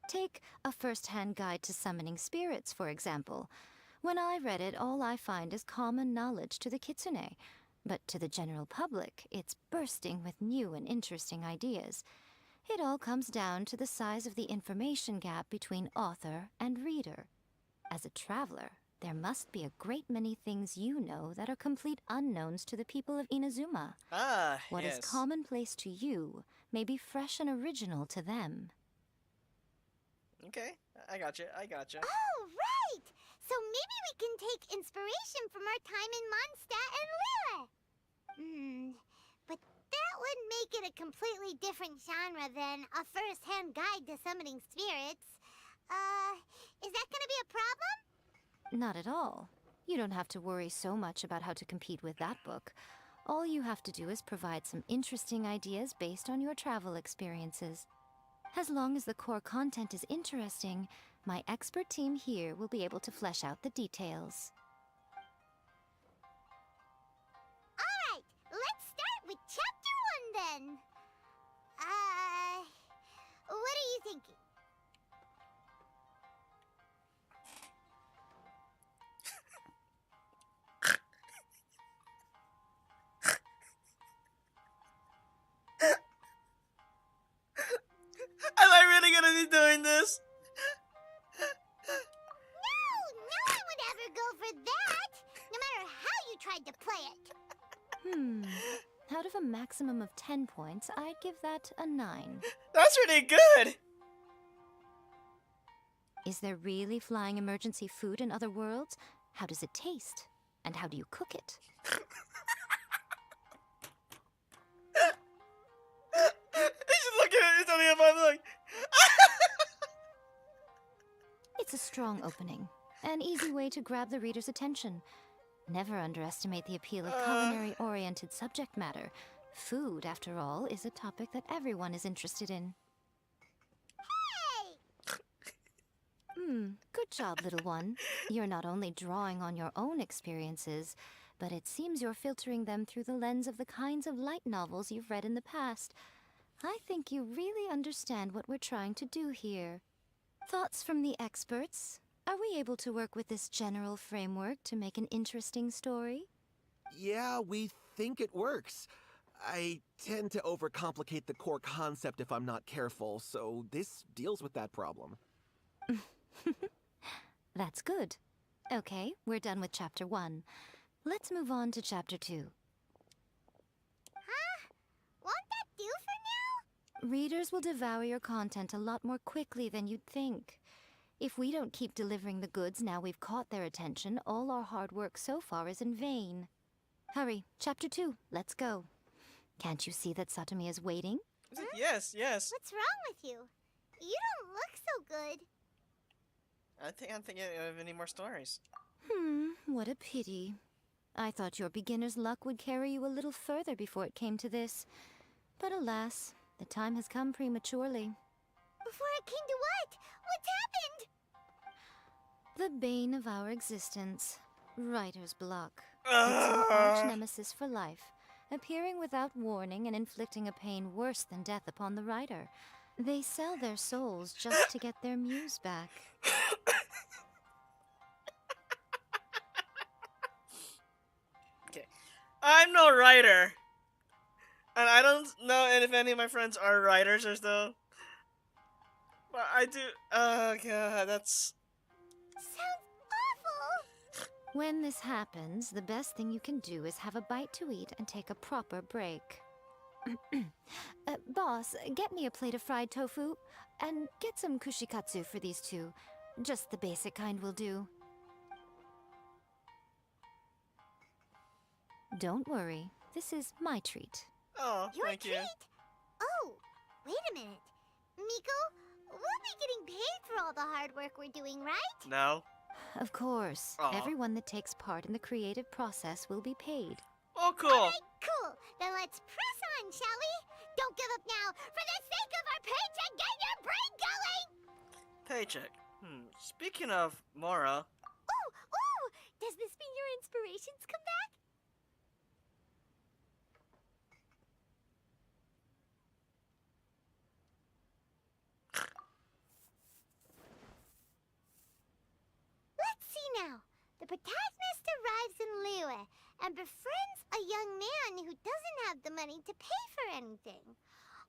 Take A First-Hand Guide to Summoning Spirits, for example. When I read it, all I find is common knowledge to the kitsune. But to the general public, it's bursting with new and interesting ideas. It all comes down to the size of the information gap between author and reader. As a traveler, there must be a great many things you know that are complete unknowns to the people of Inazuma. Ah, What yes. is commonplace to you may be fresh and original to them. Oh, right! So maybe we can take inspiration from our time in Mondstadt and Lyra. But that would make it a completely different genre than a first-hand guide to summoning spirits. Is that gonna be a problem? Not at all. You don't have to worry so much about how to compete with that book. All you have to do is provide some interesting ideas based on your travel experiences. As long as the core content is interesting, my expert team here will be able to flesh out the details. Alright, let's start with Chapter 1 then. What are you thinking? Am I really gonna be doing this? No one would ever go for that, no matter how you tried to play it. Out of a maximum of 10 points, I'd give that a 9. That's really good! Is there really flying emergency food in other worlds? How does it taste? And how do you cook it? He's looking at it, telling me if I'm like... It's a strong opening. An easy way to grab the reader's attention. Never underestimate the appeal of culinary-oriented subject matter. Food, after all, is a topic that everyone is interested in. Good job, little one. You're not only drawing on your own experiences, but it seems you're filtering them through the lens of the kinds of light novels you've read in the past. I think you really understand what we're trying to do here. Thoughts from the experts? Are we able to work with this general framework to make an interesting story? Yeah, we think it works. I tend to overcomplicate the core concept if I'm not careful, so this deals with that problem. That's good. Okay, we're done with Chapter 1. Let's move on to Chapter 2. Huh? Won't that do for now? Readers will devour your content a lot more quickly than you'd think. If we don't keep delivering the goods now we've caught their attention, all our hard work so far is in vain. Hurry, Chapter 2, let's go. Can't you see that Satomi is waiting? Yes, yes. What's wrong with you? You don't look so good. I'm thinking of any more stories. What a pity. I thought your beginner's luck would carry you a little further before it came to this. But alas, the time has come prematurely. Before it came to what? What's happened? The bane of our existence. Writer's block. It's an arch nemesis for life, appearing without warning and inflicting a pain worse than death upon the writer. They sell their souls just to get their muse back. Okay. I'm no writer. And I don't know if any of my friends are writers or so. But I do. Oh god, that's... Sounds awful! When this happens, the best thing you can do is have a bite to eat and take a proper break. Boss, get me a plate of fried tofu, and get some kushikatsu for these two. Just the basic kind will do. Don't worry, this is my treat. Oh, Your thank you. treat? Oh, wait a minute. Miko, we'll be getting paid for all the hard work we're doing, right? No. Of course, Aw. everyone that takes part in the creative process will be paid. Oh, cool. Alright, cool. Then let's press on, shall we? Don't give up now, for the sake of our paycheck, get your brain going! Paycheck. Speaking of Mora, Ooh! Does this mean your inspirations come back? Let's see now. The protagonist arrives in Liyue and befriends a young man who doesn't have the money to pay for anything.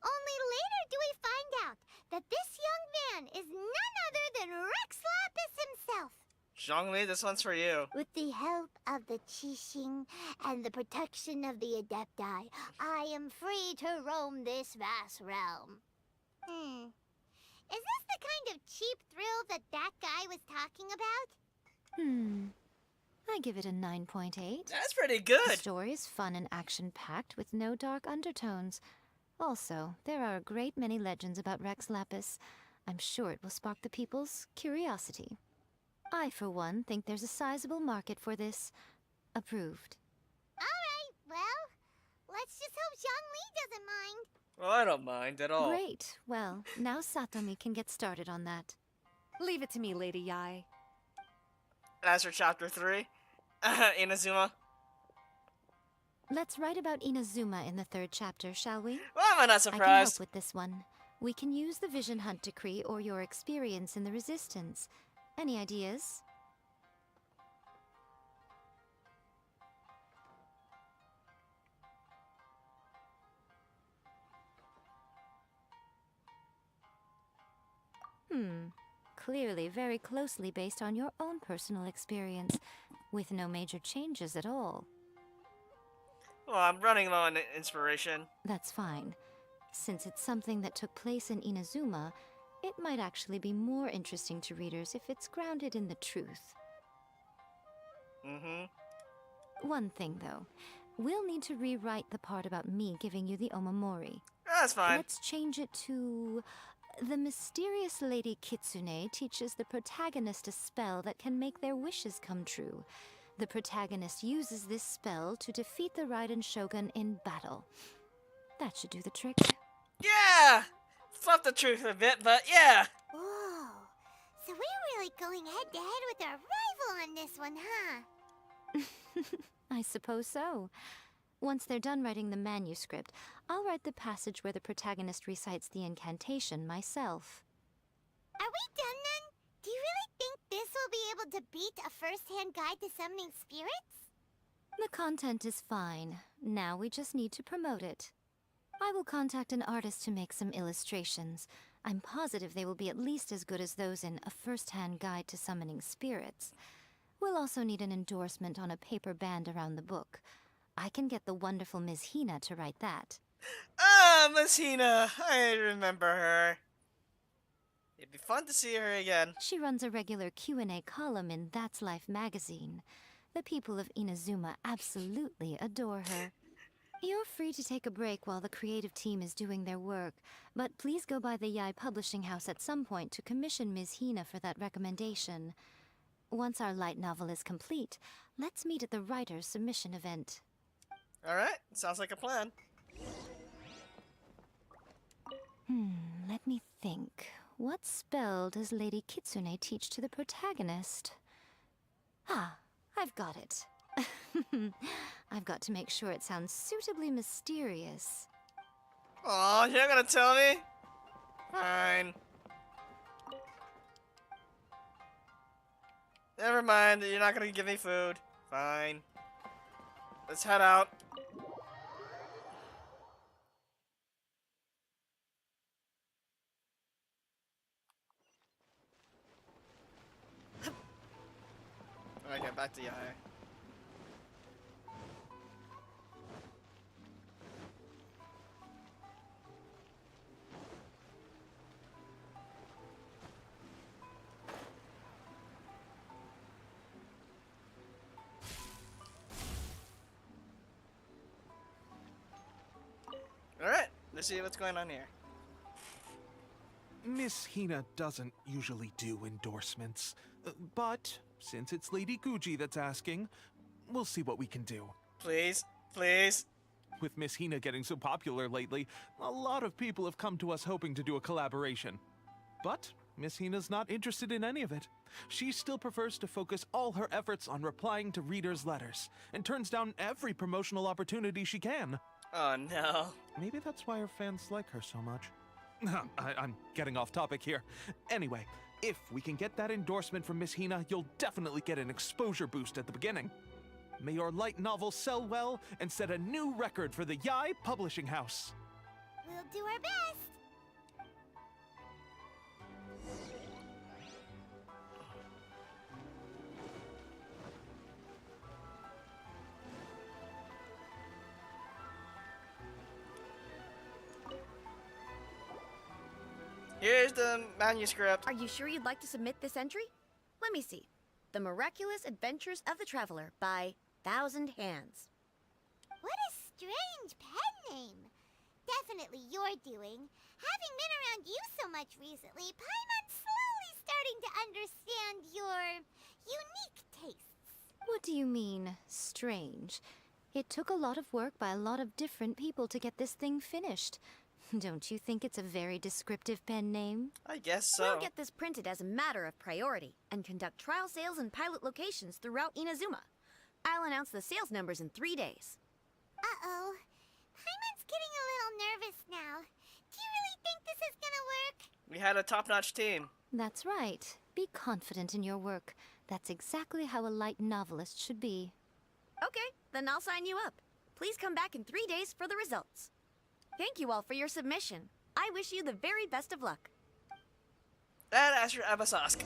Only later do we find out that this young man is none other than Rex Lapis himself. Zhongli, this one's for you. With the help of the Qixing and the protection of the Adepti, I am free to roam this vast realm. Is this the kind of cheap thrill that guy was talking about? I give it a 9.8. That's pretty The good. story is fun and action-packed with no dark undertones. Also, there are a great many legends about Rex Lapis. I'm sure it will spark the people's curiosity. I, for one, think there's a sizable market for this. Approved. Alright, well, let's just hope Zhongli doesn't mind. Well, I don't mind at all. Great. Well, now Satomi can get started on that. Leave it to me, Lady Yae. As for chapter 3, Inazuma. Let's write about Inazuma in the 3rd chapter, shall we? Well, I'm not I can help surprised. with this one. We can use the Vision Hunt decree or your experience in the Resistance. Any ideas? Clearly very closely based on your own personal experience, with no major changes at all. Well, I'm running low on inspiration. That's fine. Since it's something that took place in Inazuma, it might actually be more interesting to readers if it's grounded in the truth. One thing, though. We'll need to rewrite the part about me giving you the Omamori. That's fine. Let's change it to... The mysterious Lady Kitsune teaches the protagonist a spell that can make their wishes come true. The protagonist uses this spell to defeat the Raiden Shogun in battle. That should do the trick. Yeah! Fluff the truth a bit, but yeah! Whoa. So we're really going head to head with our rival on this one, huh? I suppose so. Once they're done writing the manuscript, I'll write the passage where the protagonist recites the incantation myself. Are we done then? Do you really think this will be able to beat a first-hand guide to summoning spirits? The content is fine. Now we just need to promote it. I will contact an artist to make some illustrations. I'm positive they will be at least as good as those in A First-Hand Guide to Summoning Spirits. We'll also need an endorsement on a paper band around the book. I can get the wonderful Ms. Hina to write that. Ah, Miss Hina! I remember her. It'd be fun to see her again. She runs a regular Q&A column in That's Life magazine. The people of Inazuma absolutely adore her. You're free to take a break while the creative team is doing their work, but please go by the Yae Publishing House at some point to commission Ms. Hina for that recommendation. Once our light novel is complete, let's meet at the writer's submission event. Alright, sounds like a plan. Let me think. What spell does Lady Kitsune teach to the protagonist? Ah, I've got it. I've got to make sure it sounds suitably mysterious. Aw, you're not gonna tell me? Fine. Never mind, you're not gonna give me food. Fine. Let's head out. Okay, back to Yae. Alright, let's see what's going on here. Miss Hina doesn't usually do endorsements, but since it's Lady Guji that's asking, we'll see what we can do. Please, please. With Miss Hina getting so popular lately, a lot of people have come to us hoping to do a collaboration. But Miss Hina's not interested in any of it. She still prefers to focus all her efforts on replying to readers' letters, and turns down every promotional opportunity she can. Oh no. Maybe that's why her fans like her so much. I'm getting off topic here. Anyway, if we can get that endorsement from Miss Hina, you'll definitely get an exposure boost at the beginning. May your light novel sell well and set a new record for the Yae Publishing House. We'll do our best. Here's the manuscript. Are you sure you'd like to submit this entry? Let me see. The Miraculous Adventures of the Traveler by Thousand Hands. What a strange pen name. Definitely your doing. Having been around you so much recently, Paimon's slowly starting to understand your unique tastes. What do you mean, strange? It took a lot of work by a lot of different people to get this thing finished. Don't you think it's a very descriptive pen name? I guess so. We'll get this printed as a matter of priority and conduct trial sales in pilot locations throughout Inazuma. I'll announce the sales numbers in 3 days. Uh-oh. Paimon's getting a little nervous now. Do you really think this is gonna work? We had a top-notch team. That's right. Be confident in your work. That's exactly how a light novelist should be. Okay, then I'll sign you up. Please come back in 3 days for the results. Thank you all for your submission. I wish you the very best of luck. And ask your Abasask.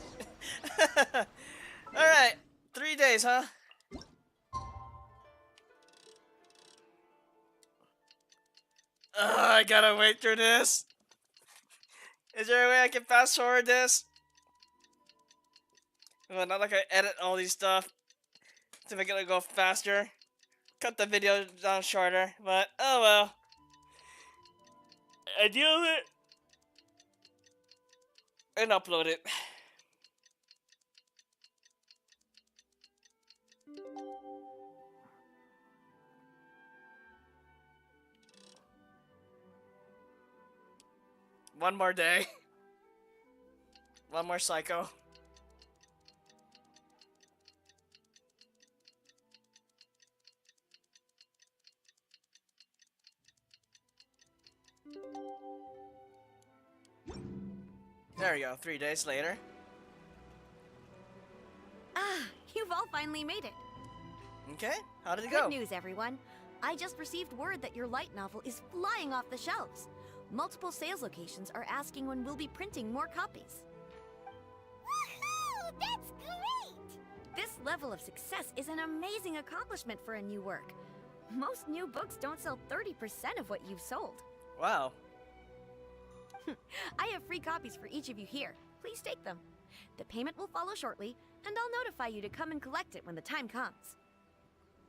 Alright, 3 days, huh? I gotta wait through this. Is there a way I can fast forward this? Well, not like I edit all these stuff to make it go faster. Cut the video down shorter, but oh well. I deal with it and upload it. One more day. One more psycho. There we go, 3 days later. Ah, you've all finally made it. Okay, how did it Good go? news, everyone. I just received word that your light novel is flying off the shelves. Multiple sales locations are asking when we'll be printing more copies. Woohoo! That's great! This level of success is an amazing accomplishment for a new work. Most new books don't sell 30% of what you've sold. Wow. I have free copies for each of you here. Please take them. The payment will follow shortly, and I'll notify you to come and collect it when the time comes.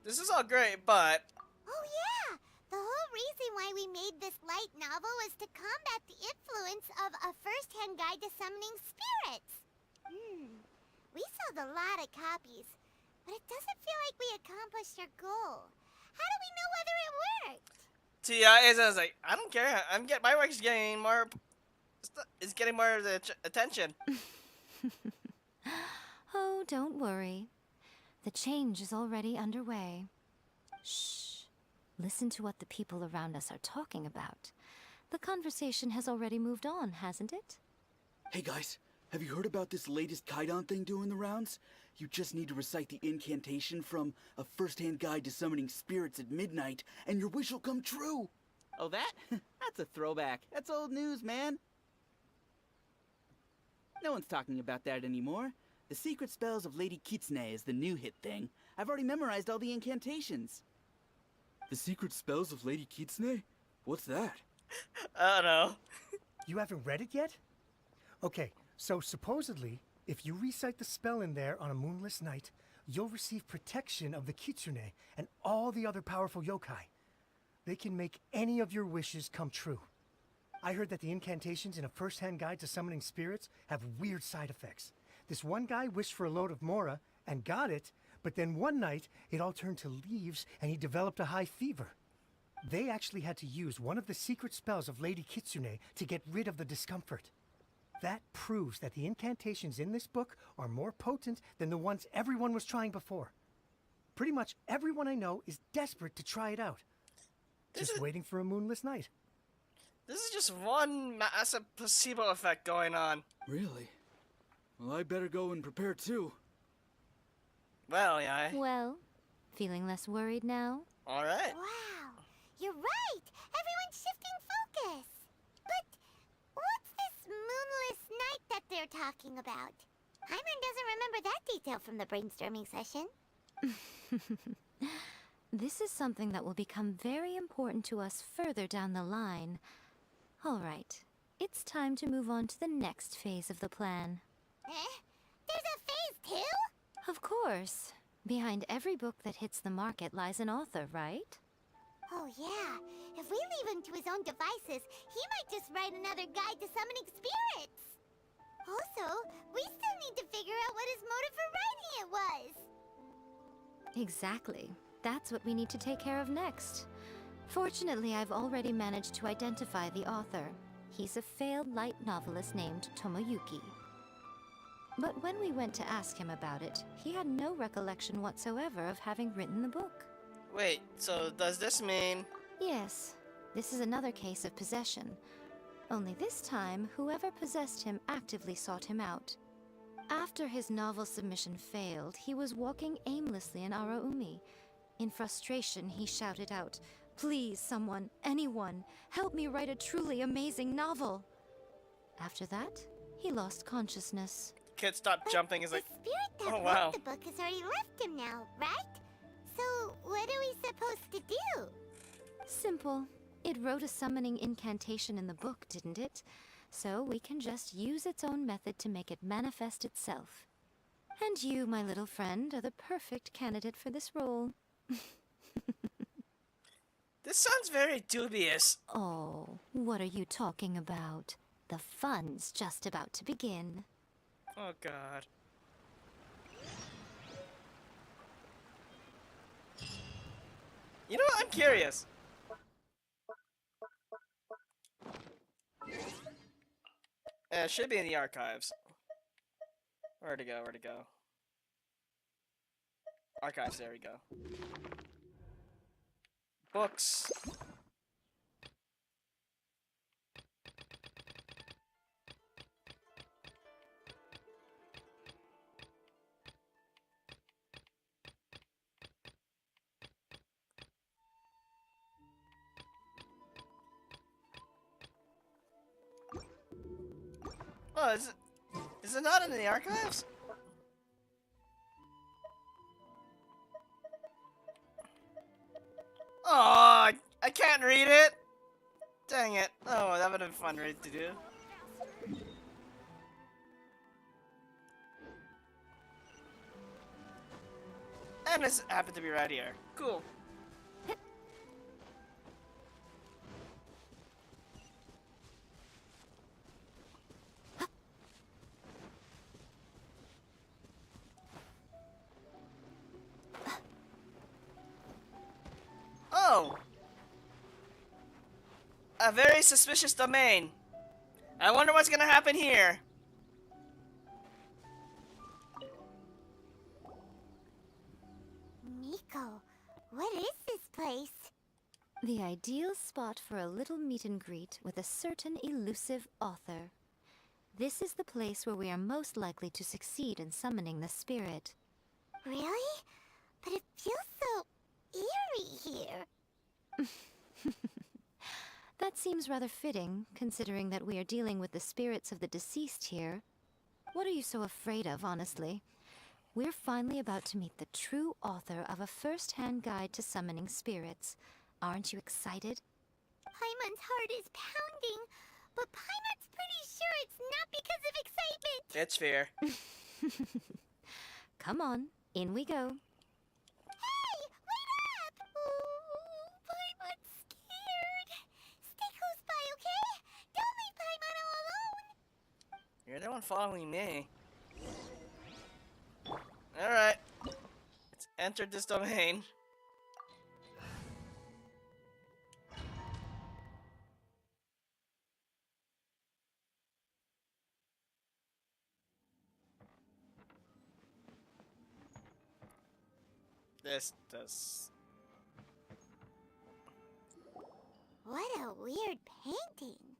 This is all great, but Oh yeah! The whole reason why we made this light novel was to combat the influence of a first-hand guide to summoning spirits. We sold a lot of copies, but it doesn't feel like we accomplished our goal. How do we know whether it worked? I was like, I don't care. My work's getting more. It's getting more of the attention. Oh, don't worry. The change is already underway. Shh. Listen to what the people around us are talking about. The conversation has already moved on, hasn't it? Hey guys, have you heard about this latest Kaidan thing doing the rounds? You just need to recite the incantation from A First-Hand Guide to Summoning Spirits at midnight, and your wish will come true! Oh, that? That's a throwback. That's old news, man. No one's talking about that anymore. The Secret Spells of Lady Kitsune is the new hit thing. I've already memorized all the incantations. The Secret Spells of Lady Kitsune? What's that? I don't know. You haven't read it yet? Okay, so supposedly, if you recite the spell in there on a moonless night, you'll receive protection of the Kitsune and all the other powerful yokai. They can make any of your wishes come true. I heard that the incantations in A First-Hand Guide to Summoning Spirits have weird side effects. This one guy wished for a load of Mora and got it, but then one night it all turned to leaves and he developed a high fever. They actually had to use one of the secret spells of Lady Kitsune to get rid of the discomfort. That proves that the incantations in this book are more potent than the ones everyone was trying before. Pretty much everyone I know is desperate to try it out. Just waiting for a moonless night. This is just one massive placebo effect going on. Really? Well, I better go and prepare too. Well, yeah. Well, feeling less worried now? Alright. Wow, you're right! Everyone's shifting focus! But what's this moonless night that they're talking about? Hyman doesn't remember that detail from the brainstorming session. This is something that will become very important to us further down the line. All right, it's time to move on to the next phase of the plan. There's a phase 2? Of course. Behind every book that hits the market lies an author, right? Oh yeah, if we leave him to his own devices, he might just write another guide to summoning spirits. Also, we still need to figure out what his motive for writing it was. Exactly. That's what we need to take care of next. Fortunately, I've already managed to identify the author. He's a failed light novelist named Tomoyuki. But when we went to ask him about it, he had no recollection whatsoever of having written the book. Wait, so does this mean... Yes, this is another case of possession. Only this time, whoever possessed him actively sought him out. After his novel submission failed, he was walking aimlessly in Araumi. In frustration, he shouted out, "Please, someone, anyone, help me write a truly amazing novel!" After that, he lost consciousness. Kid stopped jumping is like... The spirit that Oh, wow. wrote the book has already left him now, right? So, what are we supposed to do? Simple. It wrote a summoning incantation in the book, didn't it? So we can just use its own method to make it manifest itself. And you, my little friend, are the perfect candidate for this role. This sounds very dubious. Oh, what are you talking about? The fun's just about to begin. Oh god. You know what? I'm curious. It should be in the archives. Where'd it go? Where'd it go? Archives, there we go. Books. Oh, is it not in the archives? Oh, I can't read it. Dang it. Oh, that would have been fun read to do. And this happened to be right here. Cool. Oh! A very suspicious domain. I wonder what's gonna happen here. Miko, what is this place? The ideal spot for a little meet and greet with a certain elusive author. This is the place where we are most likely to succeed in summoning the spirit. Really? But it feels so eerie here. That seems rather fitting, considering that we are dealing with the spirits of the deceased here. What are you so afraid of, honestly? We're finally about to meet the true author of a first-hand guide to summoning spirits. Aren't you excited? Paimon's heart is pounding, but Paimon's pretty sure it's not because of excitement. It's fair. Come on, in we go. Hey, wait up! Oh, Paimon's scared. Stay close by, okay? Don't leave Paimon all alone. You're the one following me. Alright. Let's enter this domain. This does... What a weird painting.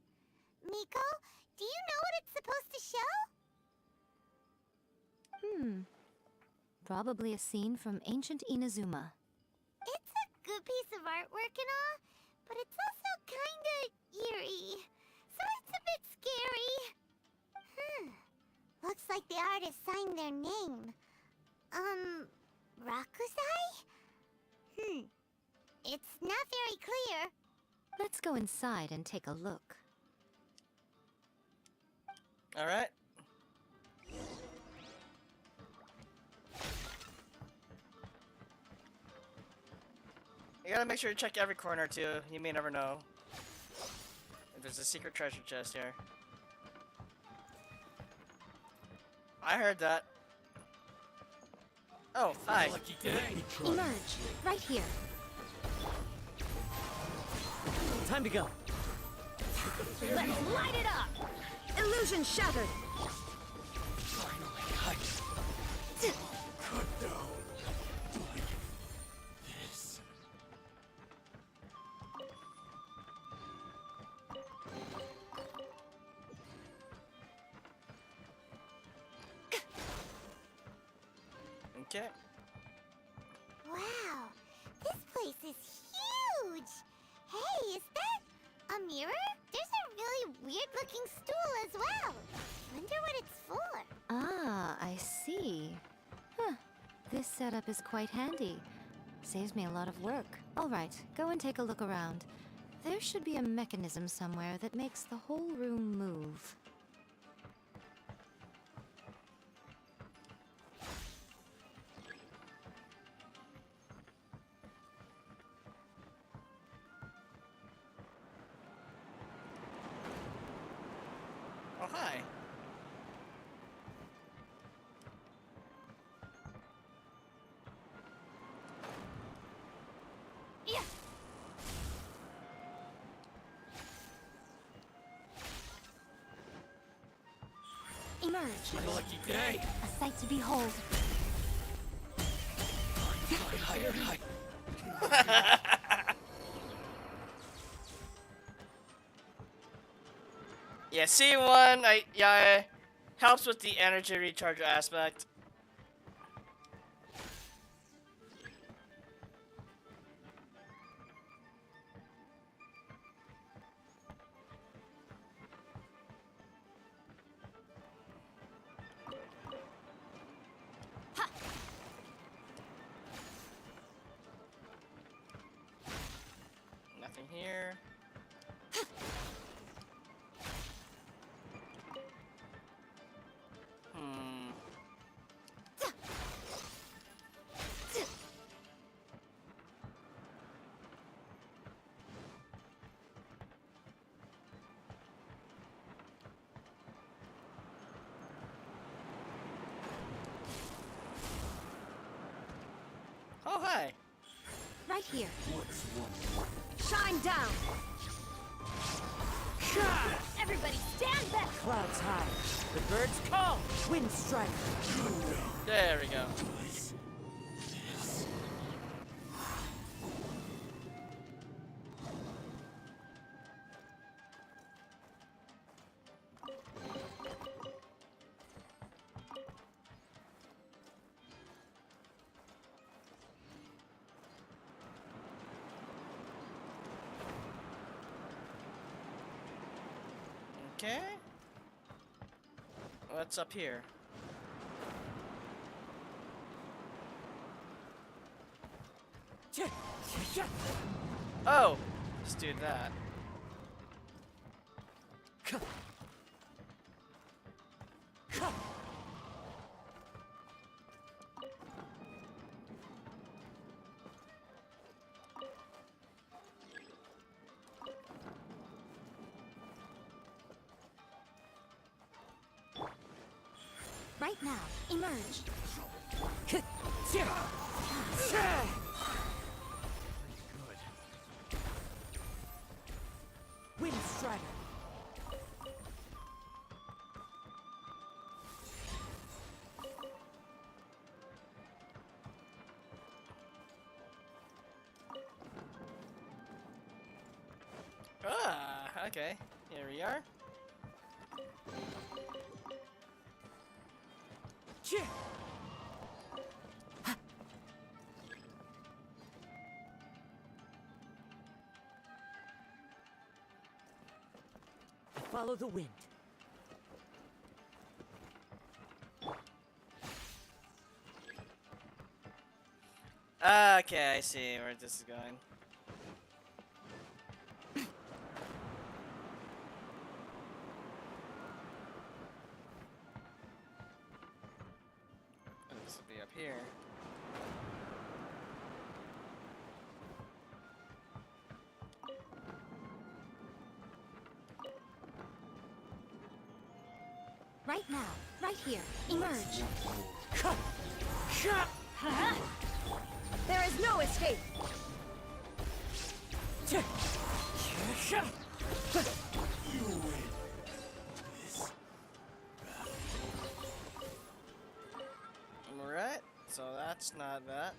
Miko, do you know what it's supposed to show? Probably a scene from ancient Inazuma. It's a good piece of artwork and all, but it's also kinda eerie. So it's a bit scary. Looks like the artist signed their name. Rakusai? It's not very clear. Let's go inside and take a look. You gotta make sure you check every corner too. You may never know if there's a secret treasure chest here. I heard that. Oh, hi. Emerge, right here. Time to go. Let's light it up! Illusion shattered! Okay. Wow, this place is huge! Hey, is that a mirror? There's a really weird-looking stool as well. Wonder what it's for. Ah, I see. Huh. This setup is quite handy. Saves me a lot of work. Alright, go and take a look around. There should be a mechanism somewhere that makes the whole room move. Oh, hi. Yeah. Emerge. Lucky day. A sight to behold. Yeah, C1, helps with the energy recharge aspect. Nothing here. Hmm. Oh, hi. Right here. Shine down! Everybody stand back! Clouds high. The birds call. Wind strike. There we go. Okay. What's up here? Oh, let's do that. Right now. Emerge. Wind strider. Ah, okay. Here we are. Follow the wind. Okay, I see where this is going. This will be up here. Right now. Right here. Emerge. There is no escape! Alright, so that's not that.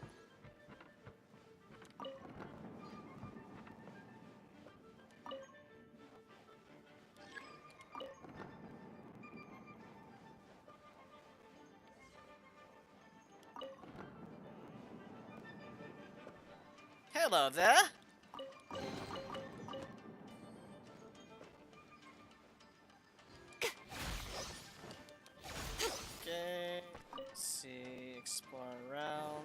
Hello there. Okay, let's see, explore around.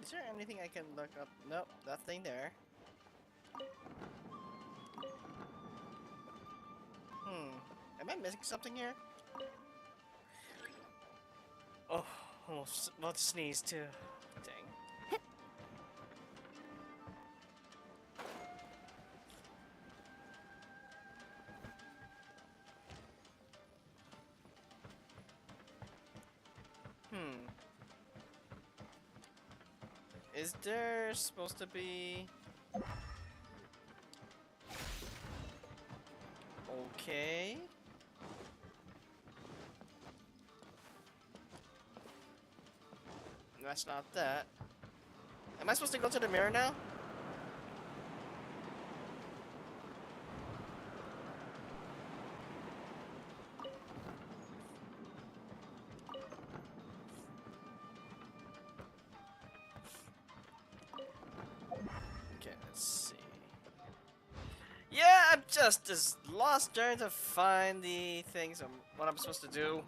Is there anything I can look up? Nope, nothing there. Am I missing something here? Oh, almost about to sneeze too. Dang. Is there supposed to be... Okay. That's not that. Am I supposed to go to the mirror now? Okay, let's see. Yeah, I'm just as lost trying to find the things and what I'm supposed to do.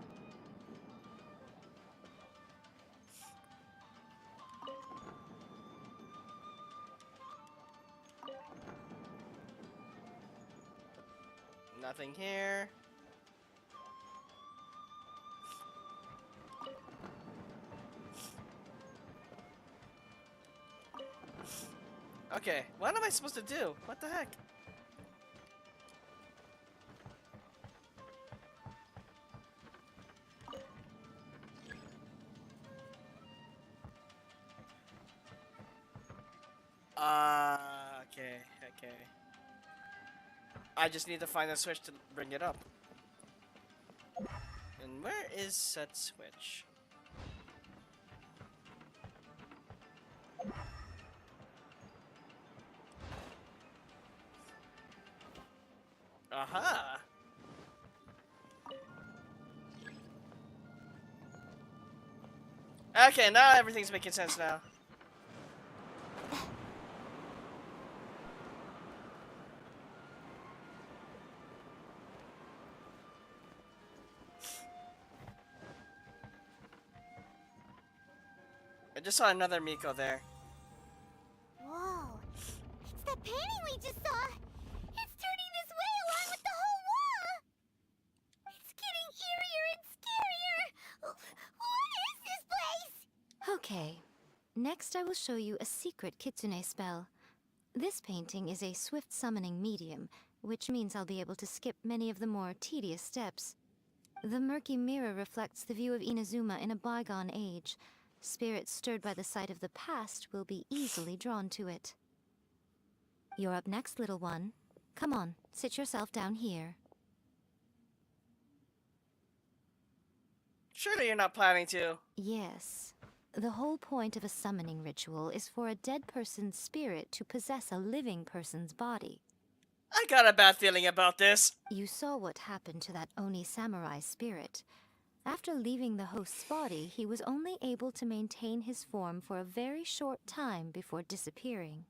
Nothing here. Okay, what am I supposed to do? What the heck? Okay. I just need to find a switch to bring it up. And where is said switch? Aha! Okay, now everything's making sense now. I just saw another Miko there. Whoa. It's that painting we just saw. It's turning this way along with the whole wall. It's getting eerier and scarier. What is this place? Okay. Next I will show you a secret kitsune spell. This painting is a swift summoning medium, which means I'll be able to skip many of the more tedious steps. The murky mirror reflects the view of Inazuma in a bygone age. Spirits stirred by the sight of the past will be easily drawn to it. You're up next, little one. Come on, sit yourself down here. Surely you're not planning to. Yes. The whole point of a summoning ritual is for a dead person's spirit to possess a living person's body. I got a bad feeling about this. You saw what happened to that Oni samurai spirit. After leaving the host's body, he was only able to maintain his form for a very short time before disappearing.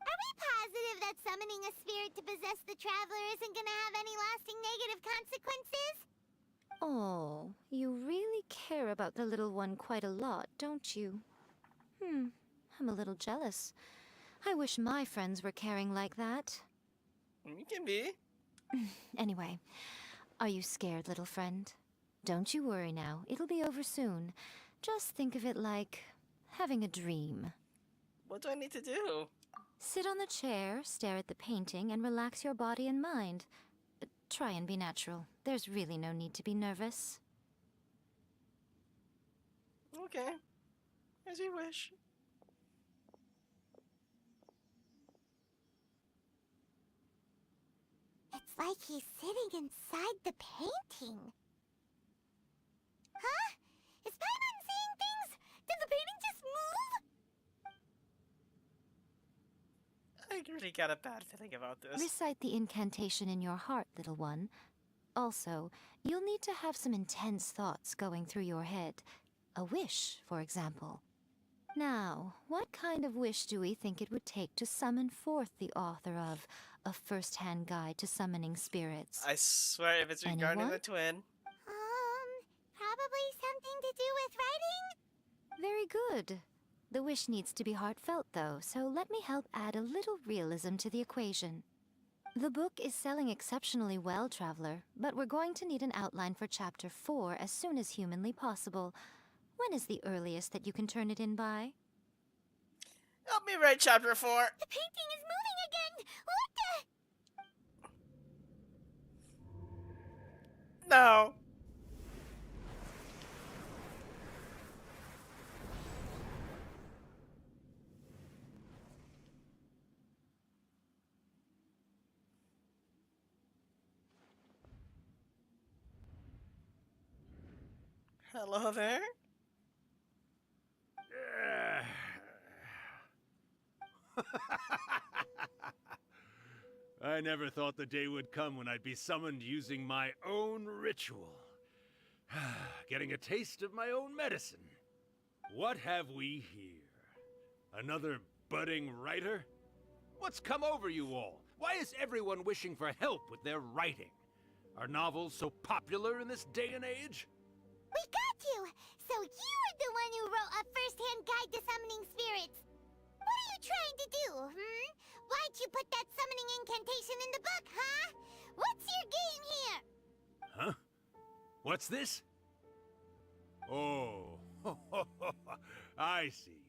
Are we positive that summoning a spirit to possess the traveler isn't gonna have any lasting negative consequences? Oh, you really care about the little one quite a lot, don't you? I'm a little jealous. I wish my friends were caring like that. You can be. Anyway, are you scared, little friend? Don't you worry now. It'll be over soon. Just think of it like having a dream. What do I need to do? Sit on the chair, stare at the painting, and relax your body and mind. Try and be natural. There's really no need to be nervous. Okay. As you wish. It's like he's sitting inside the painting. Huh? Is Paimon seeing things? Did the painting just move? I really got a bad feeling about this. Recite the incantation in your heart, little one. Also, you'll need to have some intense thoughts going through your head. A wish, for example. Now, what kind of wish do we think it would take to summon forth the author of A First-Hand Guide to Summoning Spirits? I swear if it's regarding Anyone? the twin. Probably something to do with writing? Very good. The wish needs to be heartfelt, though, so let me help add a little realism to the equation. The book is selling exceptionally well, Traveler, but we're going to need an outline for Chapter 4 as soon as humanly possible. When is the earliest that you can turn it in by? Help me write chapter 4. The painting is moving again! What the? No. Hello there? I never thought the day would come when I'd be summoned using my own ritual. Getting a taste of my own medicine. What have we here? Another budding writer? What's come over you all? Why is everyone wishing for help with their writing? Are novels so popular in this day and age? We got you! So you were the one who wrote A First-Hand Guide to Summoning Spirits. What are you trying to do, Why'd you put that summoning incantation in the book, huh? What's your game here? Huh? What's this? Oh, I see.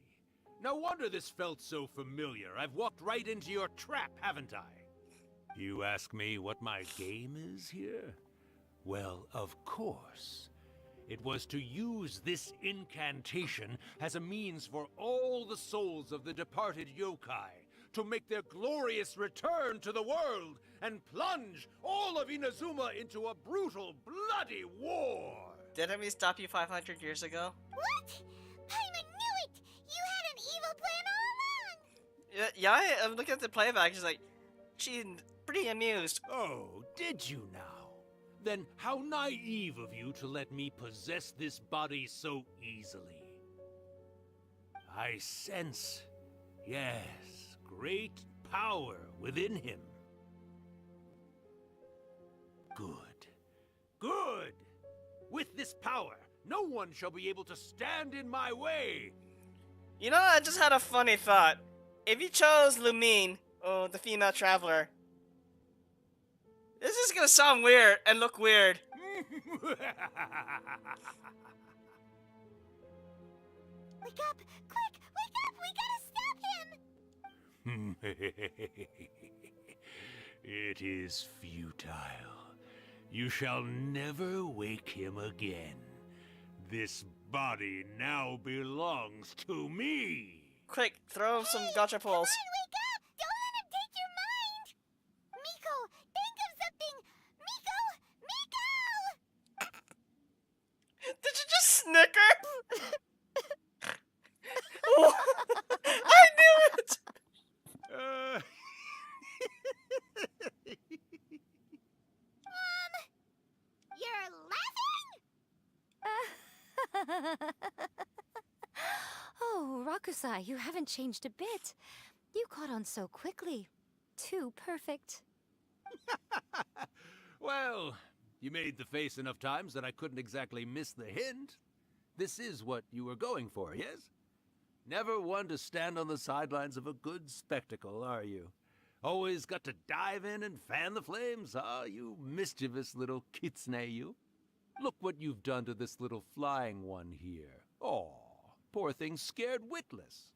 No wonder this felt so familiar. I've walked right into your trap, haven't I? You ask me what my game is here? Well, of course. It was to use this incantation as a means for all the souls of the departed yokai to make their glorious return to the world and plunge all of Inazuma into a brutal, bloody war! Didn't we stop you 500 years ago? What? Paimon knew it! You had an evil plan all along! Yeah, I'm looking at the playback. She's pretty amused. Oh, did you now? Then how naive of you to let me possess this body so easily. I sense, yes, great power within him. Good. Good! With this power, no one shall be able to stand in my way. You know, I just had a funny thought. If you chose Lumine, the female traveler, this is gonna sound weird and look weird. Wake up! Quick! Wake up! We gotta stop him! It is futile. You shall never wake him again. This body now belongs to me. Quick, throw some gotcha Come poles. on, wake up! Don't let him take your mind! Miko, think of something! Miko! Miko! Did you just snicker? I knew it! You're laughing? Oh, Rakusai, you haven't changed a bit. You caught on so quickly. Too perfect. Well, you made the face enough times that I couldn't exactly miss the hint. This is what you were going for, yes? Never one to stand on the sidelines of a good spectacle, are you? Always got to dive in and fan the flames, ah, you mischievous little kitsune, you. Look what you've done to this little flying one here. Oh, poor thing scared witless.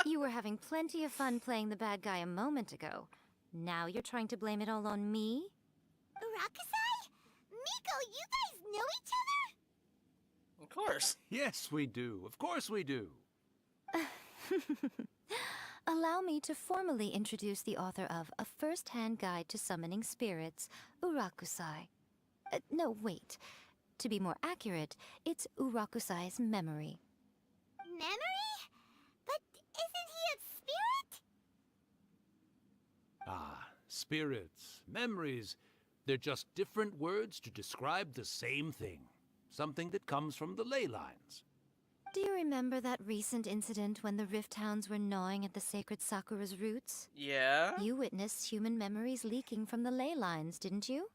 You were having plenty of fun playing the bad guy a moment ago. Now you're trying to blame it all on me? Urakusai? Miko, you guys know each other? Of course. Yes, we do. Of course we do. Allow me to formally introduce the author of A First-Hand Guide to Summoning Spirits, Urakusai. No, wait. To be more accurate, it's Urakusai's memory. Memory? But isn't he a spirit? Ah, spirits, memories. They're just different words to describe the same thing. Something that comes from the ley lines. Do you remember that recent incident when the Rift Hounds were gnawing at the sacred Sakura's roots? Yeah? You witnessed human memories leaking from the ley lines, didn't you?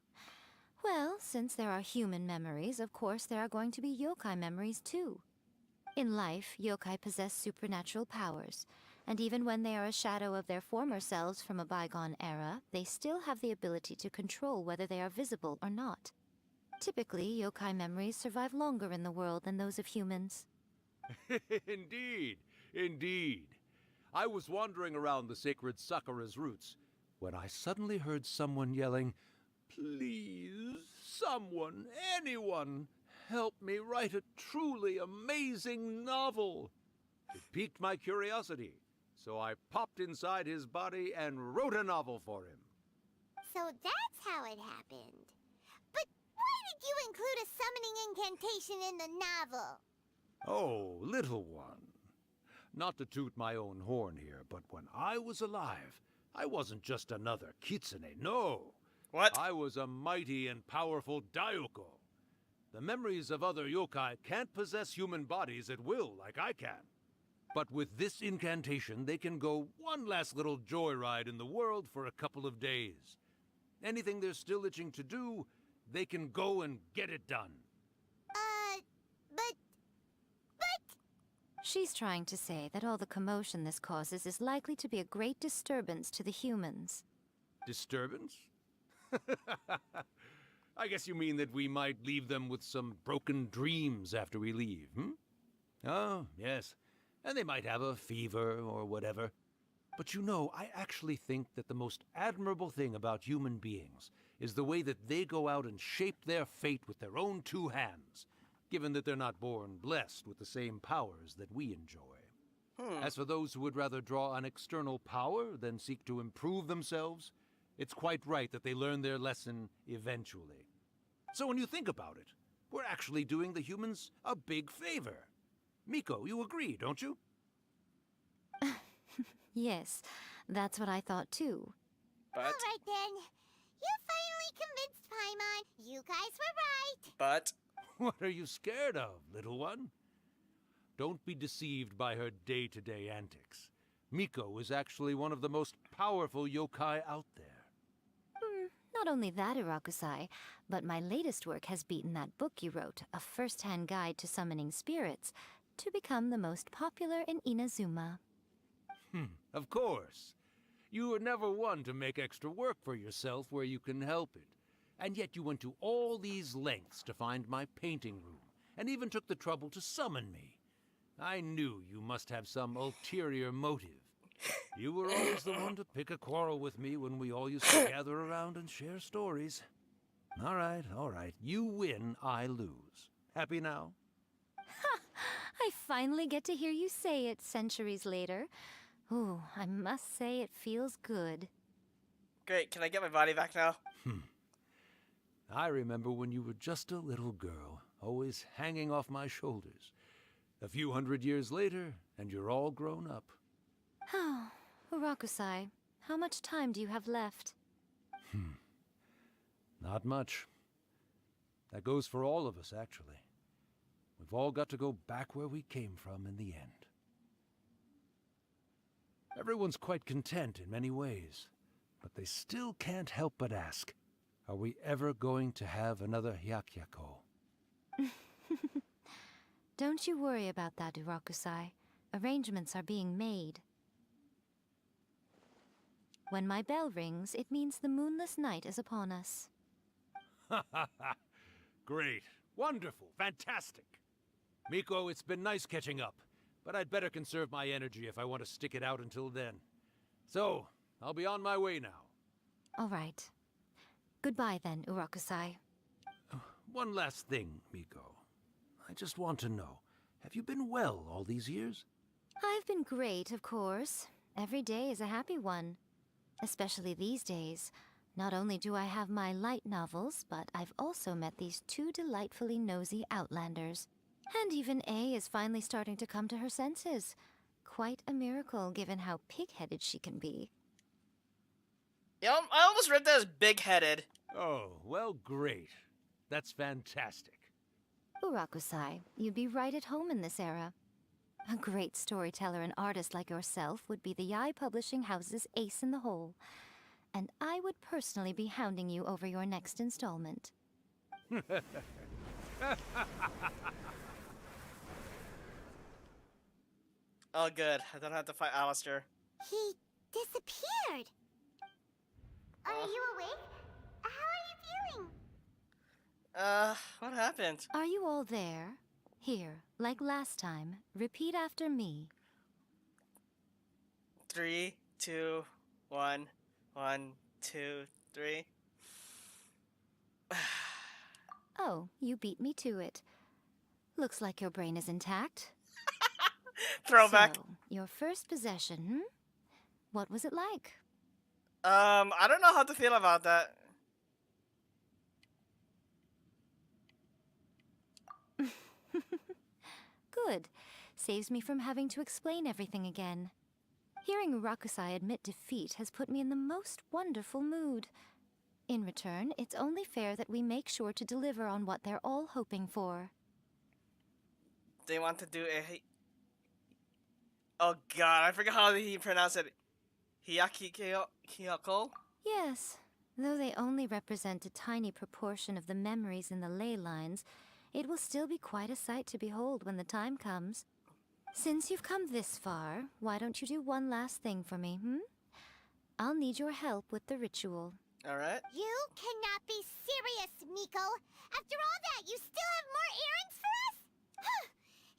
Well, since there are human memories, of course there are going to be yokai memories too. In life, yokai possess supernatural powers, and even when they are a shadow of their former selves from a bygone era, they still have the ability to control whether they are visible or not. Typically, yokai memories survive longer in the world than those of humans. Indeed, indeed. I was wandering around the sacred Sakura's roots when I suddenly heard someone yelling, "Please, someone, anyone, help me write a truly amazing novel." It piqued my curiosity, so I popped inside his body and wrote a novel for him. So that's how it happened. But why did you include a summoning incantation in the novel? Oh, little one. Not to toot my own horn here, but when I was alive, I wasn't just another kitsune, no. What? I was a mighty and powerful Daioko. The memories of other yokai can't possess human bodies at will like I can. But with this incantation, they can go one last little joyride in the world for a couple of days. Anything they're still itching to do, they can go and get it done. But... She's trying to say that all the commotion this causes is likely to be a great disturbance to the humans. Disturbance? I guess you mean that we might leave them with some broken dreams after we leave, hmm? Oh, yes. And they might have a fever or whatever. But you know, I actually think that the most admirable thing about human beings is the way that they go out and shape their fate with their own two hands, given that they're not born blessed with the same powers that we enjoy. As for those who would rather draw on external power than seek to improve themselves, it's quite right that they learn their lesson eventually. So when you think about it, we're actually doing the humans a big favor. Miko, you agree, don't you? Yes, that's what I thought too. But... Alright then. You finally convinced Paimon. You guys were right. But... What are you scared of, little one? Don't be deceived by her day-to-day antics. Miko is actually one of the most powerful yokai out there. Not only that, Urakusai, but my latest work has beaten that book you wrote, A First-Hand Guide to Summoning Spirits, to become the most popular in Inazuma. Of course. You were never one to make extra work for yourself where you can help it. And yet you went to all these lengths to find my painting room, and even took the trouble to summon me. I knew you must have some ulterior motive. You were always the one to pick a quarrel with me when we all used to gather around and share stories. All right. You win, I lose. Happy now? I finally get to hear you say it centuries later. Ooh, I must say it feels good. Great, can I get my body back now? I remember when you were just a little girl, always hanging off my shoulders. A few hundred years later, and you're all grown up. Oh, Urakusai, how much time do you have left? Not much. That goes for all of us, actually. We've all got to go back where we came from in the end. Everyone's quite content in many ways, but they still can't help but ask, are we ever going to have another Hyakyako? Don't you worry about that, Urakusai. Arrangements are being made. When my bell rings, it means the moonless night is upon us. Ha ha ha! Great. Wonderful. Fantastic. Miko, it's been nice catching up, but I'd better conserve my energy if I want to stick it out until then. So, I'll be on my way now. All right. Goodbye then, Urakusai. One last thing, Miko. I just want to know, have you been well all these years? I've been great, of course. Every day is a happy one. Especially these days. Not only do I have my light novels, but I've also met these two delightfully nosy outlanders. And even A is finally starting to come to her senses. Quite a miracle, given how pig-headed she can be. Yeah, I almost read that as big-headed. Oh, well, great. That's fantastic. Urakusai, you'd be right at home in this era. A great storyteller and artist like yourself would be the Yae Publishing House's ace in the hole. And I would personally be hounding you over your next installment. Oh, good. I don't have to fight Alistair. He disappeared. Are you awake? How are you feeling? What happened? Are you all there? Here, like last time, repeat after me. 3, 2, 1. 1, 2, 3. Oh, you beat me to it. Looks like your brain is intact. Throwback. So, your first possession, What was it like? I don't know how to feel about that. Good. Saves me from having to explain everything again. Hearing Rakusai admit defeat has put me in the most wonderful mood. In return, it's only fair that we make sure to deliver on what they're all hoping for. They want to do a... Oh god, I forgot how he pronounced it. Hiyako? Yes, though they only represent a tiny proportion of the memories in the ley lines, it will still be quite a sight to behold when the time comes. Since you've come this far, why don't you do one last thing for me, I'll need your help with the ritual. Alright. You cannot be serious, Miko! After all that, you still have more errands for us?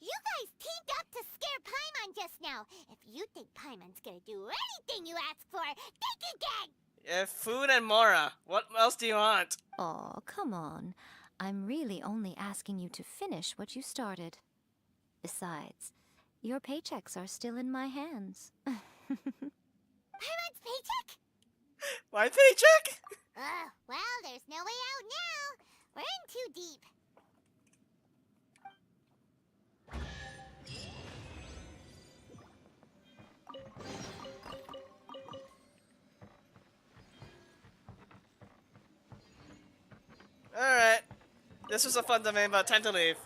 You guys teamed up to scare Paimon just now. If you think Paimon's gonna do anything you ask for, think again! Food and Mora. What else do you want? Aw, come on. I'm really only asking you to finish what you started. Besides, your paychecks are still in my hands. Paimon's paycheck? My paycheck? Well, there's no way out now. We're in too deep. Alright. This was a fun domain, but time to leave.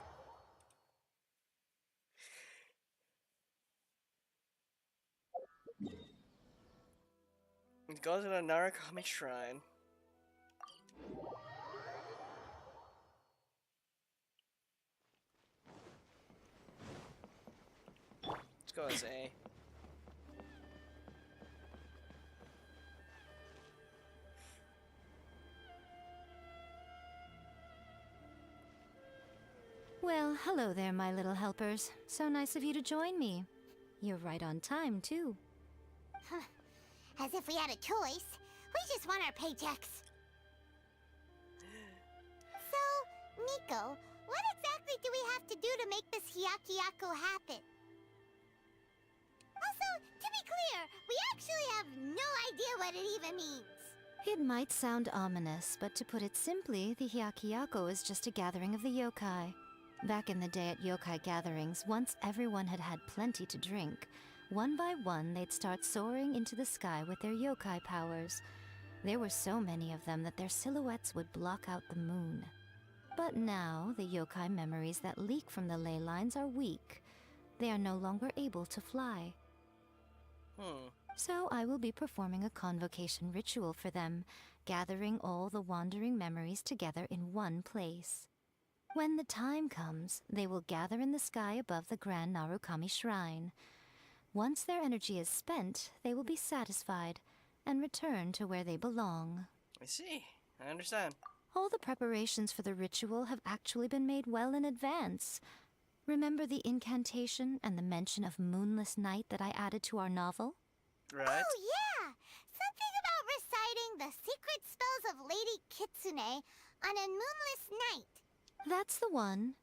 Go to the Narukami Shrine. Let's go as A. Well, hello there, my little helpers. So nice of you to join me. You're right on time, too. As if we had a choice. We just want our paychecks. So, Miko, what exactly do we have to do to make this Hyakuyaku happen? Also, to be clear, we actually have no idea what it even means. It might sound ominous, but to put it simply, the Hyakuyaku is just a gathering of the yokai. Back in the day at yokai gatherings, once everyone had had plenty to drink, one by one they'd start soaring into the sky with their yokai powers. There were so many of them that their silhouettes would block out the moon. But now, the yokai memories that leak from the ley lines are weak. They are no longer able to fly. So I will be performing a convocation ritual for them, gathering all the wandering memories together in one place. When the time comes, they will gather in the sky above the Grand Narukami Shrine. Once their energy is spent, they will be satisfied, and return to where they belong. I see. I understand. All the preparations for the ritual have actually been made well in advance. Remember the incantation and the mention of moonless night that I added to our novel? Right. Oh, yeah! Something about reciting the secret spells of Lady Kitsune on a moonless night. That's the one.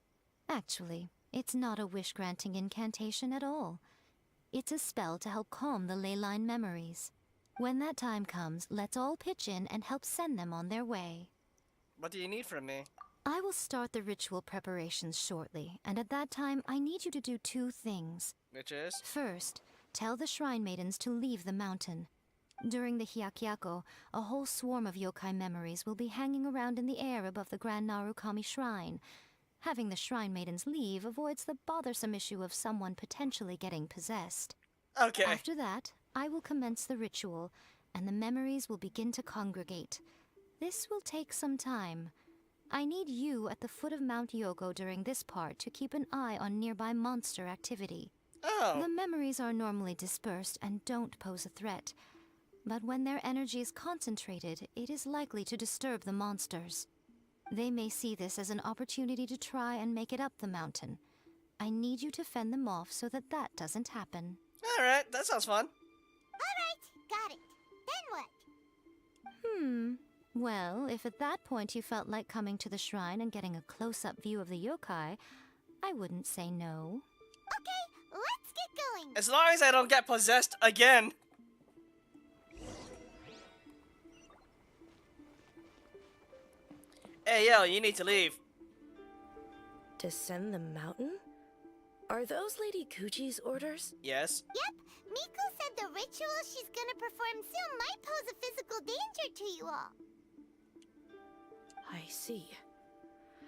Actually, it's not a wish-granting incantation at all. It's a spell to help calm the ley line memories. When that time comes, let's all pitch in and help send them on their way. What do you need from me? I will start the ritual preparations shortly, and at that time, I need you to do 2 things. Which is? First, tell the shrine maidens to leave the mountain. During the Hyakyako, a whole swarm of yokai memories will be hanging around in the air above the Grand Narukami Shrine. Having the shrine maidens leave avoids the bothersome issue of someone potentially getting possessed. Okay. After that, I will commence the ritual, and the memories will begin to congregate. This will take some time. I need you at the foot of Mount Yogo during this part to keep an eye on nearby monster activity. Oh. The memories are normally dispersed and don't pose a threat, but when their energy is concentrated, it is likely to disturb the monsters. They may see this as an opportunity to try and make it up the mountain. I need you to fend them off so that that doesn't happen. Alright, that sounds fun. Alright, got it. Then what? Well, if at that point you felt like coming to the shrine and getting a close-up view of the yokai, I wouldn't say no. Okay, let's get going. As long as I don't get possessed again. Hey, yo, you need to leave. Descend the mountain? Are those Lady Kuchi's orders? Yes. Yep, Miko said the ritual she's gonna perform soon might pose a physical danger to you all. I see.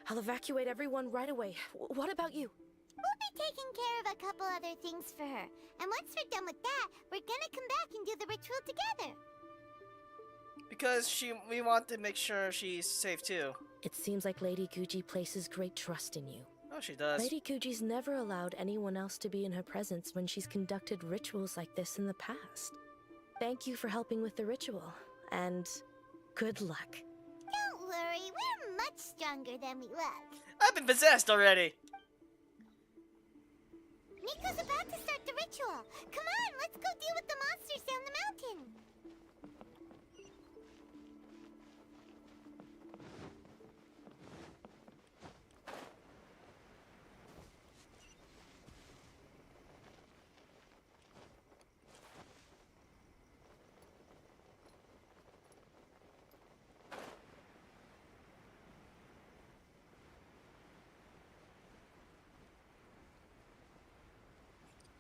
I'll evacuate everyone right away. What about you? We'll be taking care of a couple other things for her. And once we're done with that, we're gonna come back and do the ritual together. Because we want to make sure she's safe too. It seems like Lady Kuchi places great trust in you. Oh, she does. Lady Kuchi's never allowed anyone else to be in her presence when she's conducted rituals like this in the past. Thank you for helping with the ritual, and good luck. Don't worry, we're much stronger than we look. I've been possessed already. Miko's about to start the ritual. Come on, let's go deal with the monsters down the mountain.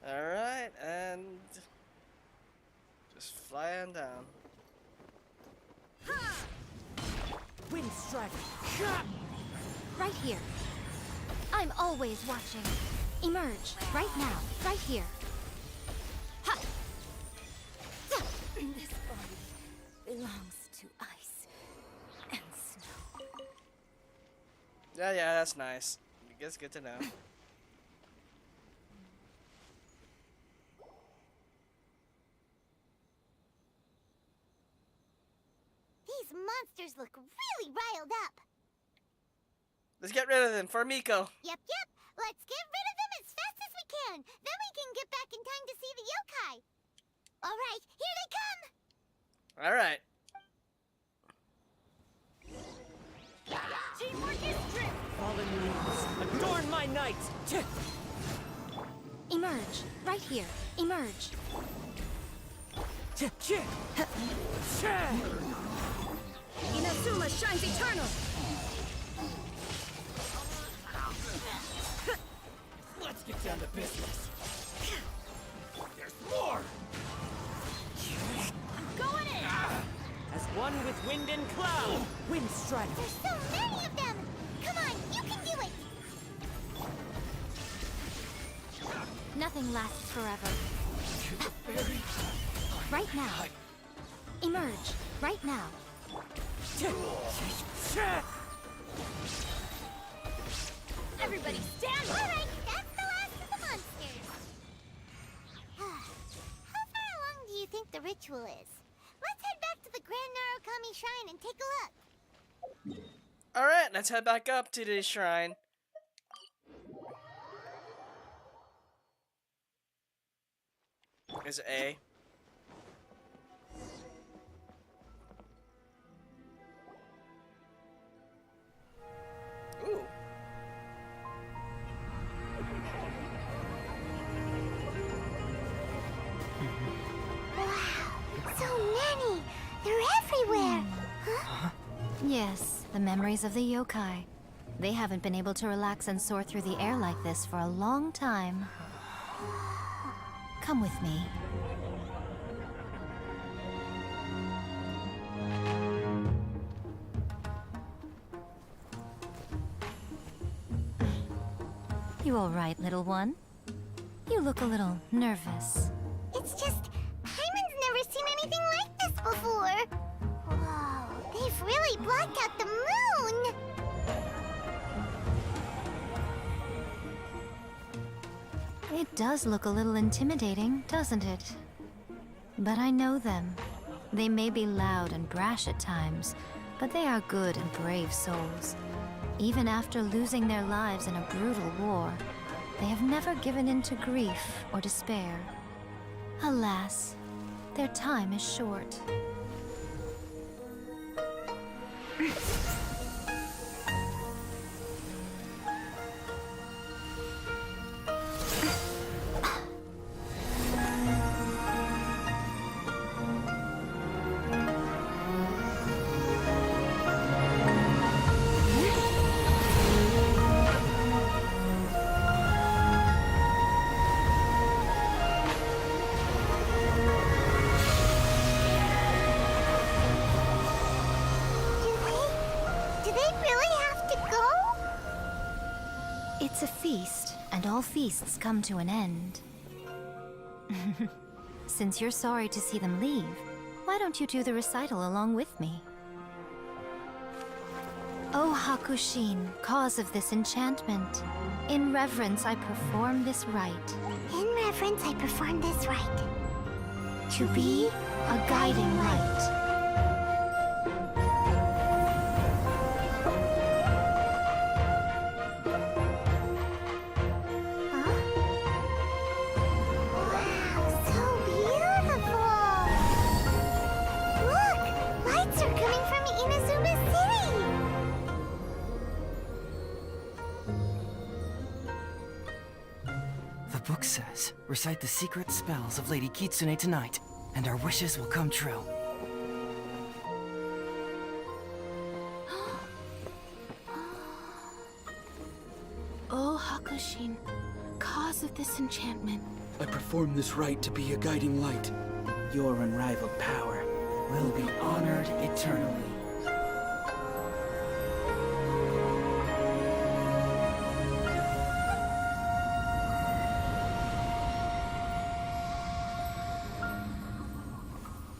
Alright, and just flying down. Wind strike. Right here. I'm always watching. Emerge. Right now. Right here. Ha! This body belongs to ice and snow. Yeah, that's nice. I guess good to know. These monsters look really riled up. Let's get rid of them for Miko. Yep. Let's get rid of them as fast as we can. Then we can get back in time to see the yokai. All right, here they come. Alright. Teamwork is strength. Fallen leaves, adorn my night. Emerge. Right here. Emerge. Inazuma shines eternal. Let's get down to business. There's more! I'm going in. As one with wind and cloud. Wind strike. There's so many of them. Come on, you can do it. Nothing lasts forever. Right now. Emerge. Right now. Everybody stand. All right, that's the last of the monsters. How far along do you think the ritual is? Let's head Grand Narukami Shrine and take a look. Alright, let's head back up to the shrine. Is it A? Ooh. Wow, so many! They're everywhere! Huh? Yes, the memories of the yokai. They haven't been able to relax and soar through the air like this for a long time. Come with me. You all right, little one? You look a little nervous. It's just, Paimon's never seen anything like this before! Whoa, they've really blocked out the moon! It does look a little intimidating, doesn't it? But I know them. They may be loud and brash at times, but they are good and brave souls. Even after losing their lives in a brutal war, they have never given in to grief or despair. Alas, their time is short. Do they really have to go? It's a feast, and all feasts come to an end. Since you're sorry to see them leave, why don't you do the recital along with me? O Hakushin, cause of this enchantment, in reverence I perform this rite. In reverence, I perform this rite. To be a guiding light. Wow, so beautiful! Look! Lights are coming from Inazuma City! The book says, recite the secret spells of Lady Kitsune tonight, and our wishes will come true. Oh, Hakushin, cause of this enchantment. I perform this rite to be a guiding light. Your unrivaled power Will be honored eternally.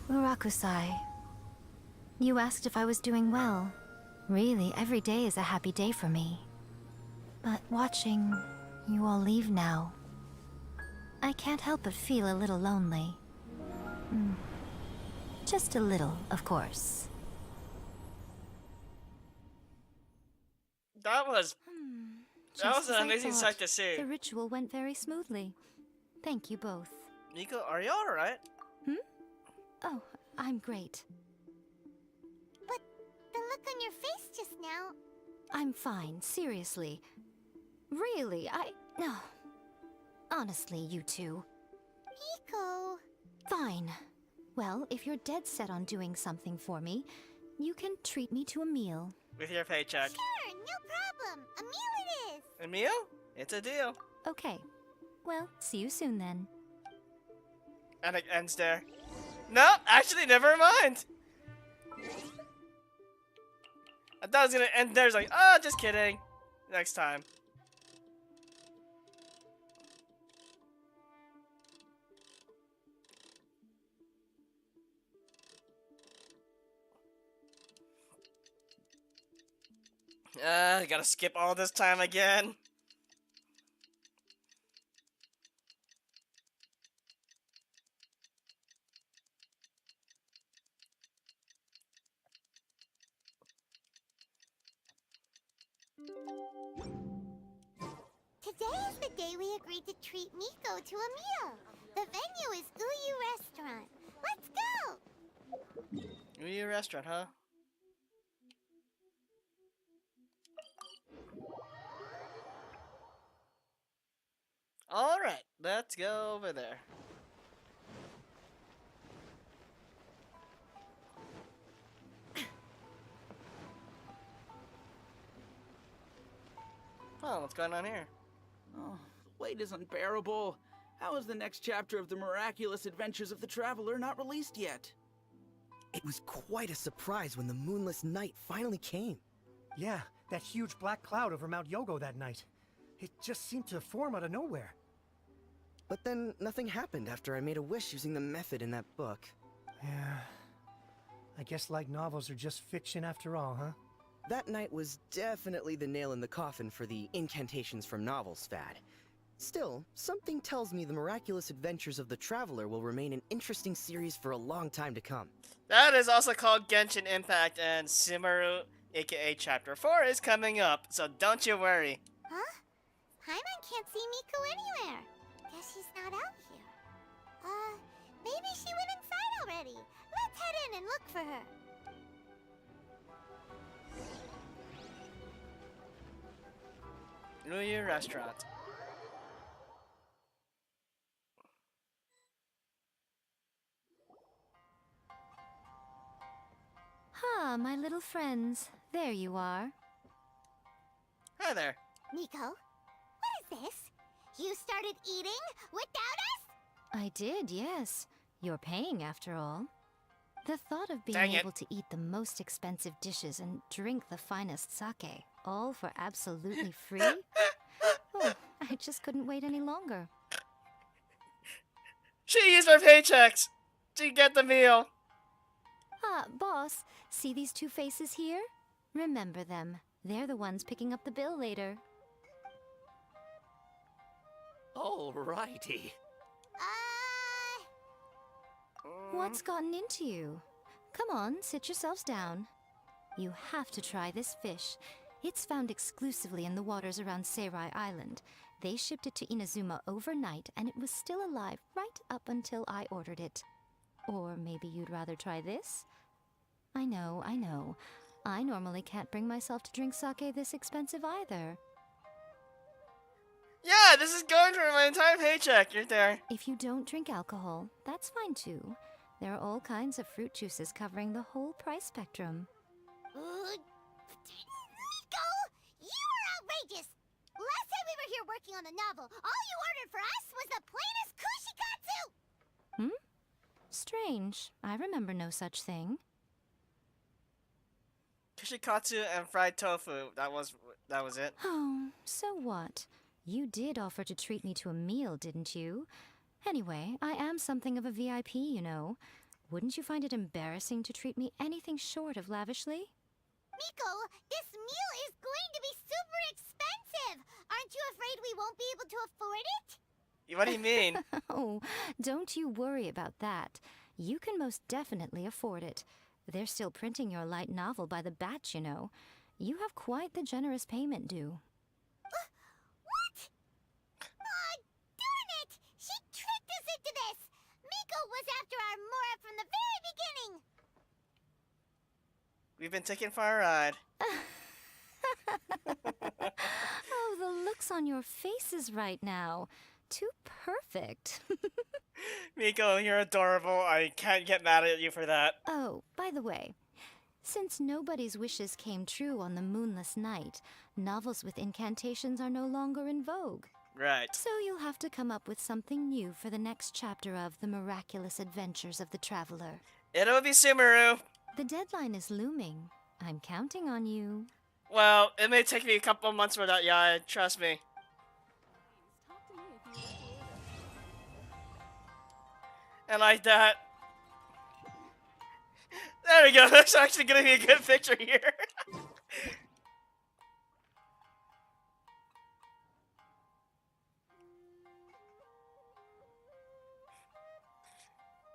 Urakusai, you asked if I was doing well. Really, every day is a happy day for me. But watching you all leave now, I can't help but feel a little lonely. Just a little, of course. That was Just an as I amazing thought, sight to see. The ritual went very smoothly. Thank you both. Miko, are you alright? Oh, I'm great. But the look on your face just now... I'm fine, seriously. Really, no. Honestly, you two. Miko... Fine. Well, if you're dead set on doing something for me, you can treat me to a meal. With your paycheck. Sure, no problem. A meal it is. A meal? It's a deal. Okay. Well, see you soon then. And it ends there. No, actually, never mind. I thought it was gonna end there. It's like, oh, just kidding. Next time. I gotta skip all this time again. Today is the day we agreed to treat Miko to a meal. The venue is Uyu Restaurant. Let's go! Uyu Restaurant, huh? Alright, let's go over there. Oh, what's going on here? Oh, the wait is unbearable. How is the next chapter of the miraculous adventures of the Traveler not released yet? It was quite a surprise when the moonless night finally came. Yeah, that huge black cloud over Mount Yogo that night. It just seemed to form out of nowhere. But then nothing happened after I made a wish using the method in that book. Yeah. I guess light novels are just fiction after all, huh? That night was definitely the nail in the coffin for the incantations from novels fad. Still, something tells me the miraculous adventures of the Traveler will remain an interesting series for a long time to come. That is also called Genshin Impact, and Sumeru, aka Chapter 4, is coming up, so don't you worry. Huh? Paimon can't see Miko anywhere. Guess she's not out here. Maybe she went inside already. Let's head in and look for her. Uyu Restaurant. Ah, my little friends. There you are. Hi there. Miko, what is this? You started eating without us? I did, yes. You're paying after all. The thought of being Dang it. able to eat the most expensive dishes and drink the finest sake, all for absolutely free? Oh, I just couldn't wait any longer. She used her paychecks to get the meal. Ah, boss, see these two faces here? Remember them. They're the ones picking up the bill later. Alrighty. What's gotten into you? Come on, sit yourselves down. You have to try this fish. It's found exclusively in the waters around Seirai Island. They shipped it to Inazuma overnight, and it was still alive right up until I ordered it. Or maybe you'd rather try this? I know, I know. I normally can't bring myself to drink sake this expensive either. Yeah, this is going for my entire paycheck right there. If you don't drink alcohol, that's fine too. There are all kinds of fruit juices covering the whole price spectrum. Miko, you are outrageous! Last time we were here working on the novel, all you ordered for us was the plainest kushikatsu! Hmm? Strange. I remember no such thing. Kushikatsu and fried tofu. That was it. Oh, so what? You did offer to treat me to a meal, didn't you? Anyway, I am something of a VIP, you know. Wouldn't you find it embarrassing to treat me anything short of lavishly? Miko, this meal is going to be super expensive! Aren't you afraid we won't be able to afford it? What do you mean? Oh, don't you worry about that. You can most definitely afford it. They're still printing your light novel by the batch, you know. You have quite the generous payment due. What? Aw, darn it! She tricked us into this! Miko was after our Mora from the very beginning! We've been taken for a ride. Oh, the looks on your faces right now. Too perfect. Miko, you're adorable. I can't get mad at you for that. Oh, by the way, since nobody's wishes came true on the moonless night, novels with incantations are no longer in vogue. Right. So you'll have to come up with something new for the next chapter of The Miraculous Adventures of the Traveler. It'll be Sumeru. The deadline is looming. I'm counting on you. Well, it may take me a couple of months for that, Yae. Trust me. And like that. There we go. That's actually gonna be a good picture here.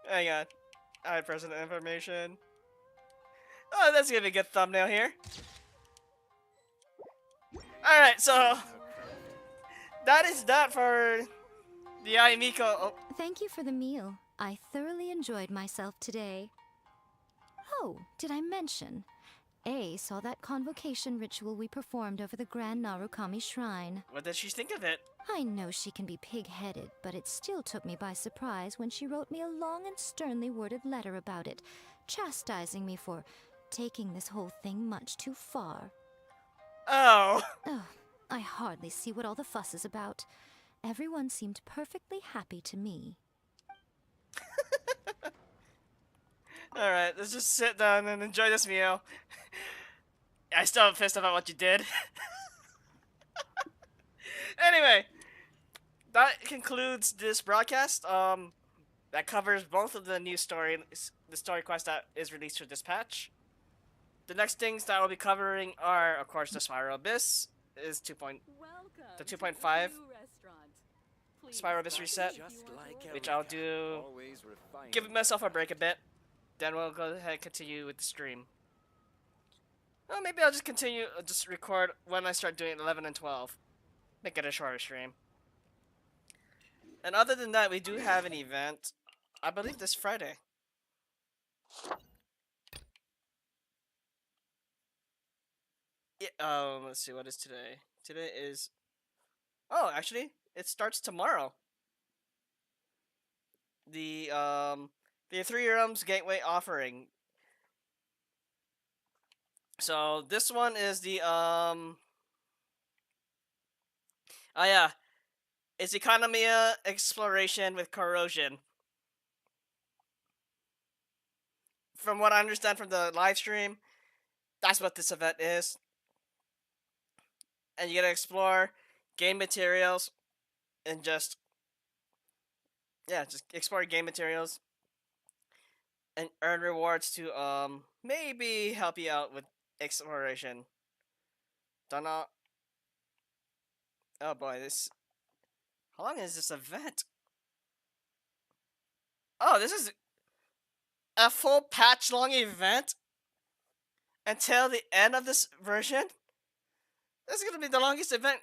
Hang on. I present the information. Oh, that's gonna be a good thumbnail here. Alright, so that is that for the Yae Miko. Oh, Thank you for the meal. I thoroughly enjoyed myself today. Oh, did I mention? A saw that convocation ritual we performed over the Grand Narukami Shrine. what did she think of it? I know she can be pig-headed, but it still took me by surprise when she wrote me a long and sternly worded letter about it, chastising me for taking this whole thing much too far. Oh. Oh, I hardly see what all the fuss is about. Everyone seemed perfectly happy to me. Alright, let's just sit down and enjoy this meal. I still am pissed about what you did. Anyway, that concludes this broadcast. That covers both of the new the story quest that is released for this patch. The next things that I will be covering are, of course, the Spiral Abyss is the 2.5 Spiral Abyss reset, which I'll do. Give myself a break a bit. Then we'll go ahead and continue with the stream. Well, maybe I'll just continue, just record when I start doing 11 and 12. Make it a shorter stream. And other than that, we do have an event, I believe this Friday. Yeah, let's see, what is today? Today is... Oh, actually, it starts tomorrow. The 3 Realms Gateway offering. So, this one is the, oh yeah. It's Economia Exploration with Corrosion. From what I understand from the live stream, that's what this event is. And you gotta explore, gain materials, and just explore game materials and earn rewards to maybe help you out with exploration. Don't know. Oh boy, this. How long is this event? Oh, this is a full patch long event until the end of this version. This is gonna be the longest event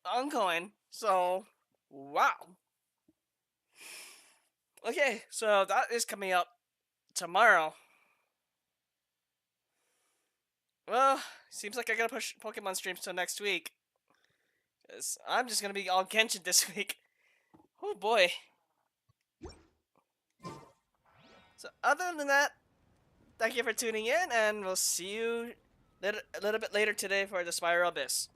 ongoing. So, wow. Okay, so that is coming up tomorrow. Well, seems like I gotta push Pokemon streams till next week. Cause I'm just gonna be all Genshin this week. Oh boy. So other than that, thank you for tuning in, and we'll see you a little bit later today for the Spiral Abyss.